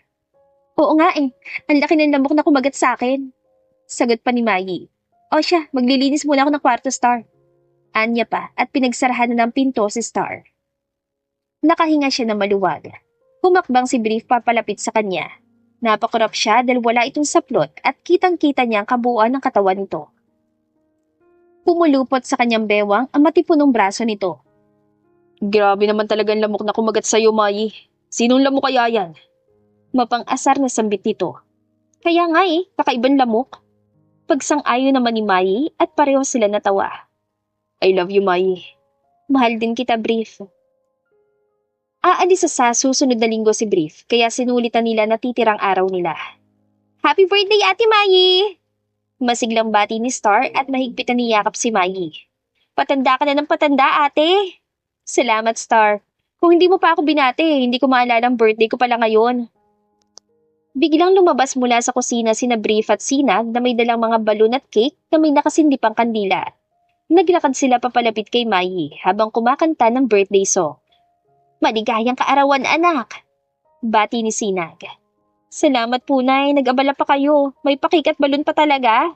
Oo nga ang laki ng lamok na kumagat sa akin. Sagot pa ni Mayi. O siya, maglilinis muna ako ng kwarto, Star. Anya pa at pinagsarahan na ng pinto si Star. Nakahinga siya na maluwag. Humakbang si Brief papalapit sa kanya. Napakurap siya dahil wala itong saplot at kitang-kita niya ang kabuuan ng katawan nito. Pumulupot sa kanyang bewang ang matipunong braso nito. Grabe naman talagang lamok na kumagat sa'yo, Mayi. Sinong lamok kaya yan? Mapang-asar na sambit nito. Kaya nga kakaibang lamok. Pagsang-ayon naman ni Mayi at pareho sila natawa. I love you, Mayi. Mahal din kita, Brief. Aalis sa susunod na linggo si Brief, kaya sinulitan nila na titirang araw nila. Happy birthday, Ate Mayi! Masiglang bati ni Star at mahigpit na niyakap si Mayi. Patanda ka na ng patanda, ate! Salamat, Star. Kung hindi mo pa ako binate, hindi ko maalala ang birthday ko pala ngayon. Biglang lumabas mula sa kusina sina Brief at Sinag na may dalang mga balon at cake na may nakasindipang kandila. Naglakad sila papalapit kay Mayi habang kumakanta ng birthday song. Maligayang kaarawan, anak! Bati ni Sinag. Salamat po, Nay. Nag-abala pa kayo. May pakik at balon pa talaga.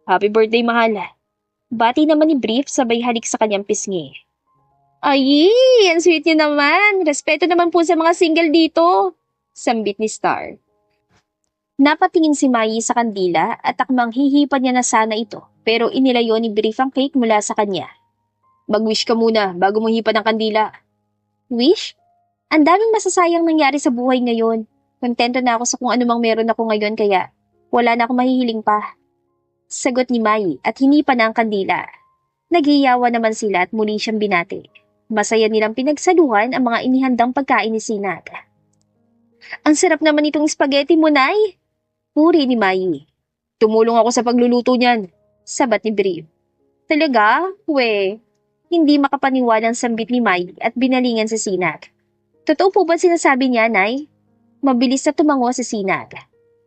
Happy birthday, mahal. Bati naman ni Brief sabay halik sa kanyang pisngi. Ay, ang sweet niyo naman. Respeto naman po sa mga single dito. Sambit ni Star. Napatingin si Mayi sa kandila at akmang hihipan niya na sana ito pero inilayo ni Brief ang cake mula sa kanya. Mag-wish ka muna bago mo hipan ang kandila. Wish? Ang daming masasayang nangyari sa buhay ngayon. Kontento na ako sa kung anumang meron ako ngayon kaya wala na akong mahihiling pa. Sagot ni Mayi at hinipan na ang kandila. Naghiyawa naman sila at muli siyang binati. Masaya nilang pinagsaluhan ang mga inihandang pagkain ni Sinag. Ang sarap naman itong spaghetti mo, Nay! Puri ni Mayi. Tumulong ako sa pagluluto niyan. Sabat ni Brief. Talaga? Hindi makapaniwalang sambit ni Mayi at binalingan si Sinag. Totoo po ba sinasabi niya, Nay? Mabilis na tumango si Sinag.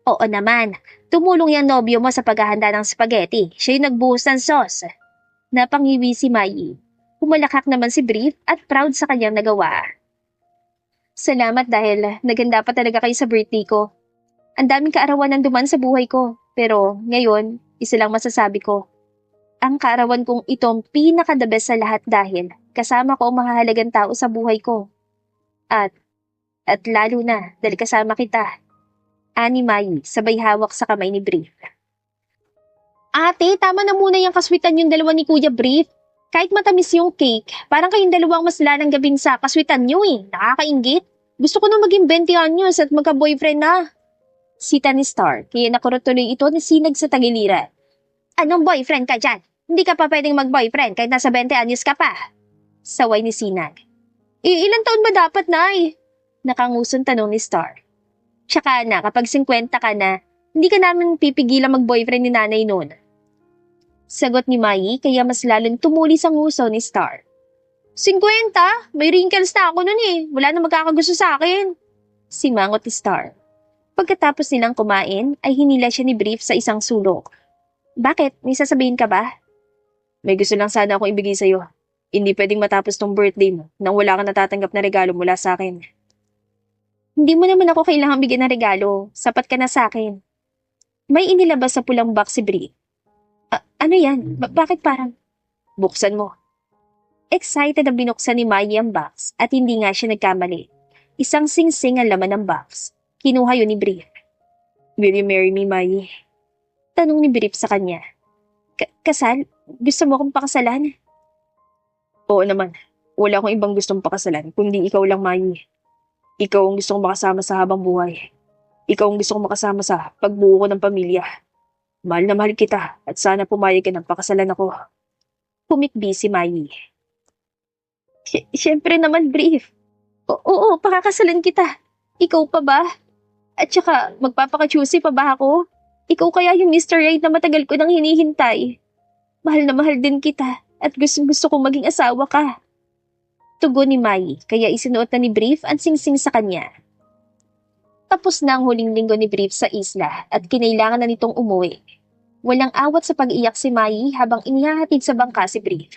Oo naman. Tumulong yung nobyo mo sa paghahanda ng spaghetti. Siya yung nagbuhos ng sauce. Napangiwi si Mayi. Pumalakak naman si Brief at proud sa kanyang nagawa. Salamat dahil naganda pa talaga kayo sa birthday ko. Ang daming kaarawan ang duman sa buhay ko. Pero ngayon, isa lang masasabi ko. Ang kaarawan kong ito ang pinaka-the best sa lahat dahil kasama ko ang mahahalagang tao sa buhay ko. At lalo na dahil kasama kita. Ani Mayi, sabay hawak sa kamay ni Brief. Ate, tama na muna yung kaswitan yung dalawa ni Kuya Brief. Kahit matamis yung cake, parang kayong dalawang mas lalang gabing sa kaswitan nyo Nakakainggit. Gusto ko na maging 20 anyos at magka-boyfriend na. Sita ni Star, kaya nakurot tuloy ito na sinag sa tagiliran. Anong boyfriend ka dyan? Hindi ka pa pwedeng mag-boyfriend kahit nasa 20 anyos ka pa. Saway ni Sinag. Ilang taon ba dapat, Nay? Nakanguson tanong ni Star. Tsaka na, kapag 50 ka na, hindi ka namin pipigilan mag-boyfriend ni nanay noon. Sagot ni Mai, kaya mas lalong tumulis ang nguso ni Star. 50? May wrinkles na ako nun eh. Wala na magkakagusto sa akin. Simangot ni Star. Pagkatapos nilang kumain, ay hinila siya ni Brief sa isang sulok. Bakit? May sasabihin ka ba? May gusto lang sana akong ibigay sa'yo. Hindi pwedeng matapos tong birthday mo nang wala kang natatanggap na regalo mula sa akin. Hindi mo naman ako kailangang bigyan ng regalo. Sapat ka na sa akin. May inilabas sa pulang box si Brie. Ano yan? Bakit parang... Buksan mo. Excited na binuksan ni Maggie ang box at hindi nga siya nagkamali. Isang singsing ang laman ng box. Kinuha yun ni Brie. Will you marry me, Maggie? Tanong ni Brie sa kanya. Kasal? Gusto mo akong pakasalan? Oo naman. Wala akong ibang gustong pakasalan, kundi ikaw lang, Maggie. Ikaw ang gusto kong makasama sa habang buhay. Ikaw ang gusto kong makasama sa pagbuo ko ng pamilya. Mahal na mahal kita at sana pumayag ka ng pakasalan ako. Pumikbi si Maggie. Siyempre naman, Brief. Oo, pakakasalan kita. Ikaw pa ba? At saka, magpapaka-choosy pa ba ako? Ikaw kaya yung Mr. Right na matagal ko nang hinihintay. Mahal na mahal din kita at gusto kong maging asawa ka. Tugon ni Mai, kaya isinuot na ni Brief ang singsing sa kanya. Tapos na ang huling linggo ni Brief sa isla at kinailangan na nitong umuwi. Walang awat sa pag-iyak si Mai habang inihahatid sa bangka si Brief.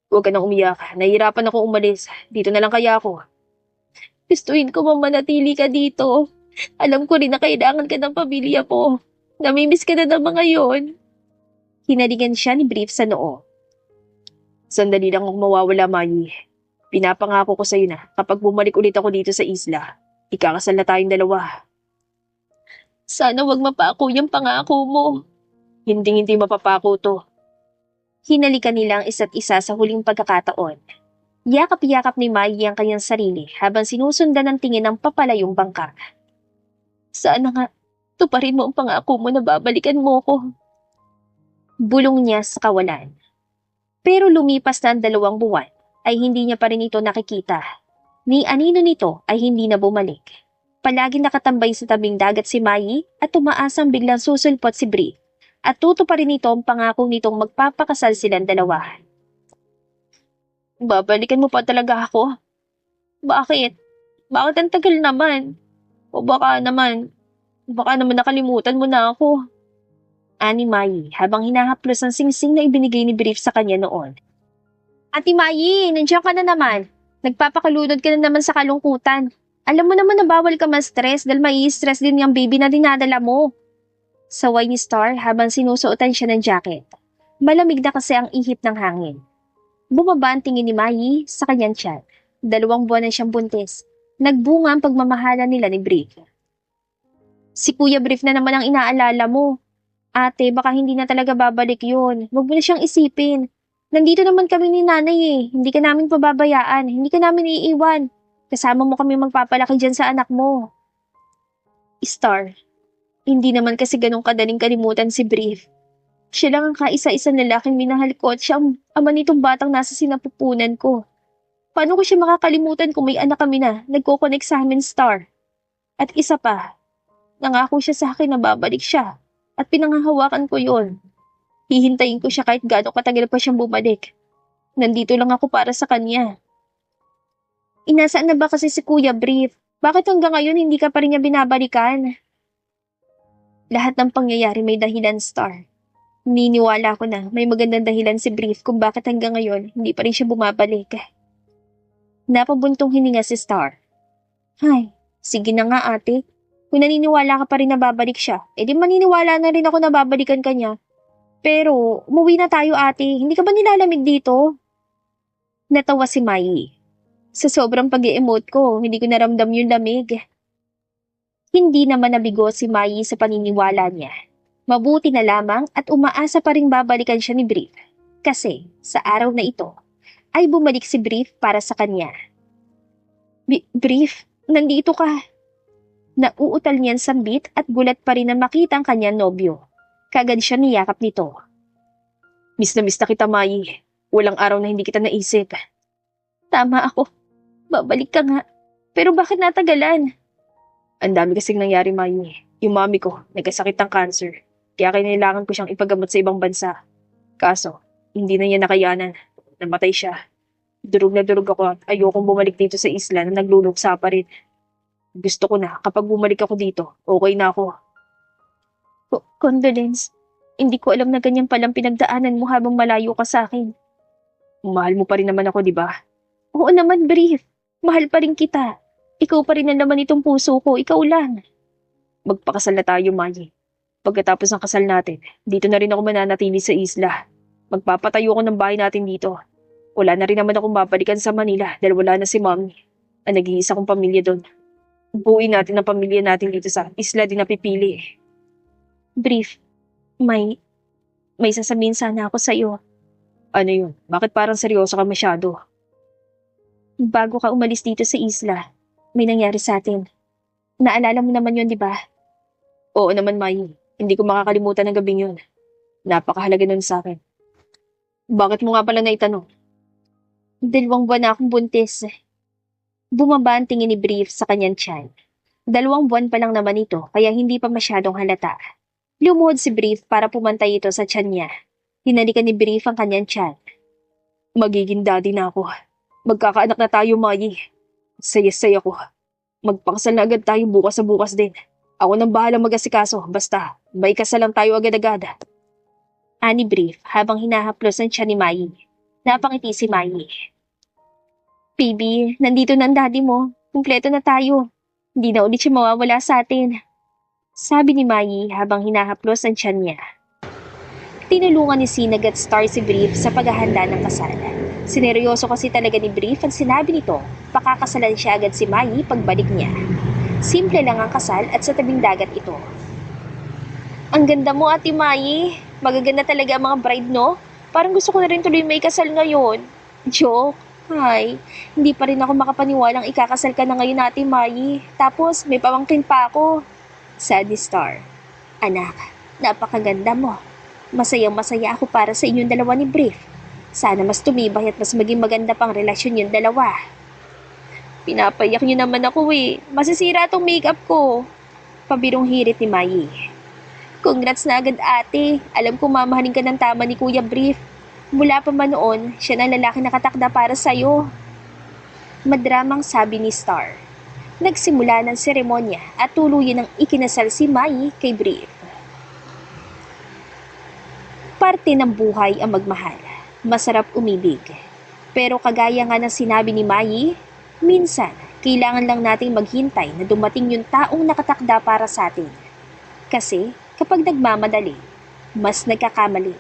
Huwag ka nang umiyak, nahihirapan ako umalis. Dito na lang kaya ako. Gustuin ko manatili ka dito. Alam ko rin na kailangan ka ng pamilya mo. Namimiss ka na naman ngayon. Hinaligan siya ni Brief sa noo. Sandali lang akong mawawala, Mai. Pinapangako ko sa'yo na kapag bumalik ulit ako dito sa isla, ikakasal na tayong dalawa. Sana wag mapako yung pangako mo. Hindi mapapako to. Hinalikan nilang isa't isa sa huling pagkakataon. Yakap-yakap ni Maggie ang kanyang sarili habang sinusundan ng tingin ng papalayong bangka. Sana nga, tuparin mo ang pangako mo na babalikan mo ko. Bulong niya sa kawalan. Pero lumipas na ang 2 buwan, ay hindi niya pa rin ito nakikita. Ni anino nito ay hindi na bumalik. Palaging nakatambay sa tabing dagat si Mai at umaasang biglang susulpot si Brie. At tutuparin nito ang pangako nitong magpapakasal silang dalawa. Babalikan mo pa talaga ako? Bakit? Bakit ang tagal naman? O baka naman nakalimutan mo na ako. Ani Mai habang hinahaplos ang singsing na ibinigay ni Brief sa kanya noon. Ate Mai, nandiyan ka na naman. Nagpapakalunod ka na naman sa kalungkutan. Alam mo naman na bawal ka ma-stress dahil mai-stress din yung baby na dinadala mo. Saway ni Star habang sinusuotan siya ng jacket. Malamig na kasi ang ihip ng hangin. Bumaba ang tingin ni Mai sa kanyang tiyan. 2 buwan na siyang buntis. Nagbunga ang pagmamahala nila ni Brief. Si Kuya Brief na naman ang inaalala mo. Ate, baka hindi na talaga babalik yun. Huwag mo na siyang isipin. Nandito naman kami ni nanay eh. Hindi ka namin pababayaan. Hindi ka namin iiwan. Kasama mo kami magpapalaki dyan sa anak mo. Star, hindi naman kasi ganun kadaling kalimutan si Brief. Siya lang ang kaisa-isang lalaking minahal ko at siya ang ama nitong batang nasa sinapupunan ko. Paano ko siya makakalimutan kung may anak kami na nagko-connect sa amin, Star? At isa pa, nangako siya sa akin na babalik siya at pinanghahawakan ko yon. Hihintayin ko siya kahit gaano katagal pa siyang bumalik. Nandito lang ako para sa kanya. Inasaan na ba kasi si Kuya Brief? Bakit hanggang ngayon hindi ka pa rin niya binabalikan? Lahat ng pangyayari may dahilan, Star. Niniwala ko na may magandang dahilan si Brief kung bakit hanggang ngayon hindi pa rin siya bumabalik. Napabuntong hininga si Star. Ay, sige na nga ate. Kung naniniwala ka pa rin na babalik siya, edi maniniwala na rin ako na babalikan ka niya. Pero, umuwi na tayo ate. Hindi ka ba nilalamig dito? Natawa si Mai. Sa sobrang pag-i-emote ko, hindi ko naramdam yung lamig. Hindi naman nabigo si Mai sa paniniwala niya. Mabuti na lamang at umaasa pa rin babalikan siya ni Brief. Kasi, sa araw na ito, ay bumalik si Brief para sa kanya. Brief, nandito ka. Nauutal niyan sambit at gulat pa rin na makita ang kanyang nobyo. Kagad siya niyakap nito. Miss na kita, Mai. Walang araw na hindi kita naisip. Tama ako. Babalik ka nga. Pero bakit natagalan? Ang dami kasing nangyari, Mai. Yung mami ko, nagkasakit ng cancer. Kaya kailangan ko siyang ipagamot sa ibang bansa. Kaso, hindi na niya nakayanan. Namatay siya. Durog na durog ako at ayokong bumalik dito sa isla na nagluluksa pa rin. Gusto ko na kapag bumalik ako dito, okay na ako. Condolence. Hindi ko alam na ganyan palang pinagdaanan mo habang malayo ka sa akin. Mahal mo pa rin naman ako, di ba? Oo naman, Brief. Mahal pa rin kita. Ikaw pa rin ang laman nitong puso ko. Ikaw lang. Magpakasal na tayo, Mai. Pagkatapos ng kasal natin, dito na rin ako mananatili sa isla. Magpapatayo ko ng bahay natin dito. Wala na rin naman akong babalikan sa Manila dahil wala na si Mommy. Ang nag-iisa kong pamilya doon. Buuin natin ang pamilya natin dito sa isla din na pipili. Brief. May sasabihin sana ako sa'yo. Ano yun? Bakit parang seryoso ka masyado? Bago ka umalis dito sa isla, may nangyari sa atin. Naalala mo naman yun, di ba? Oo naman, Mai. Hindi ko makakalimutan ng gabing yun. Napakahalaga nun sa akin. Bakit mo nga pala naitanong? 2 buwan na akong buntis. Bumaba ang tingin ni Brief sa kanyang tiyan. 2 buwan pa lang naman ito, kaya hindi pa masyadong halata. Lumuhod si Brief para pumantay ito sa tiyan niya. Hinalikan ni Brief ang kanyang tiyan. Magiging daddy na ako. Magkakaanak na tayo, Mai. Saya-saya ko. Magpakasal na agad tayo bukas sa bukas din. Ako nang bahala mag-asikaso, basta may kasal lang tayo agad-agad. Ani Brief habang hinahaplos ang tiyan ni Mai. Napangiti si Mai. Baby, nandito na ang daddy mo. Kumpleto na tayo. Hindi na ulit siya mawawala sa atin. Sabi ni Mai habang hinahaplos ang tiyan niya. Tinulungan ni Sinag at Star si Brief sa paghahanda ng kasal. Sineryoso kasi talaga ni Brief ang sinabi nito, pakakasalan siya agad si Mai pagbalik niya. Simple lang ang kasal at sa tabing dagat ito. Ang ganda mo, Ate Mai. Magaganda talaga ang mga bride, no? Parang gusto ko na rin tuloy may kasal ngayon. Joke. Ay, hindi pa rin ako makapaniwalang ikakasal ka na ngayon, Ate Mai. Tapos, may pamangkin pa ako. Said ni Star. Anak, napakaganda mo. Masayang-masaya ako para sa inyong dalawa ni Brief. Sana mas tumibay at mas maging maganda pang relasyon yung dalawa. Pinapayak niyo naman ako eh. Masisira tong makeup ko. Pabirong hirit ni Mai. Congrats na agad ate. Alam ko mamahalin ka ng tama ni Kuya Brief. Mula pa man noon, siya na lalaki nakatakda para sa'yo. Madramang sabi ni Star. Nagsimula ng seremonya at tuluyan ng ikinasal si Mai kay Brief. Parte ng buhay ang magmahal. Masarap umibig. Pero kagaya nga ng sinabi ni Mai, minsan, kailangan lang nating maghintay na dumating yung taong nakatakda para sa atin. Kasi, kapag nagmamadali, mas nagkakamali.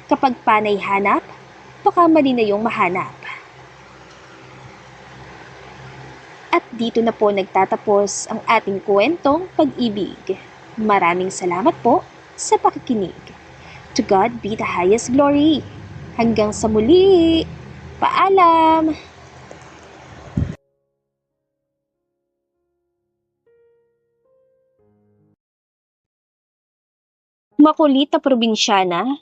Kapag panay hanap, baka mali na yung mahanap. At dito na po nagtatapos ang ating kwentong pag-ibig. Maraming salamat po sa pakikinig. To God be the highest glory. Hanggang sa muli. Paalam! Makulit na probinsyana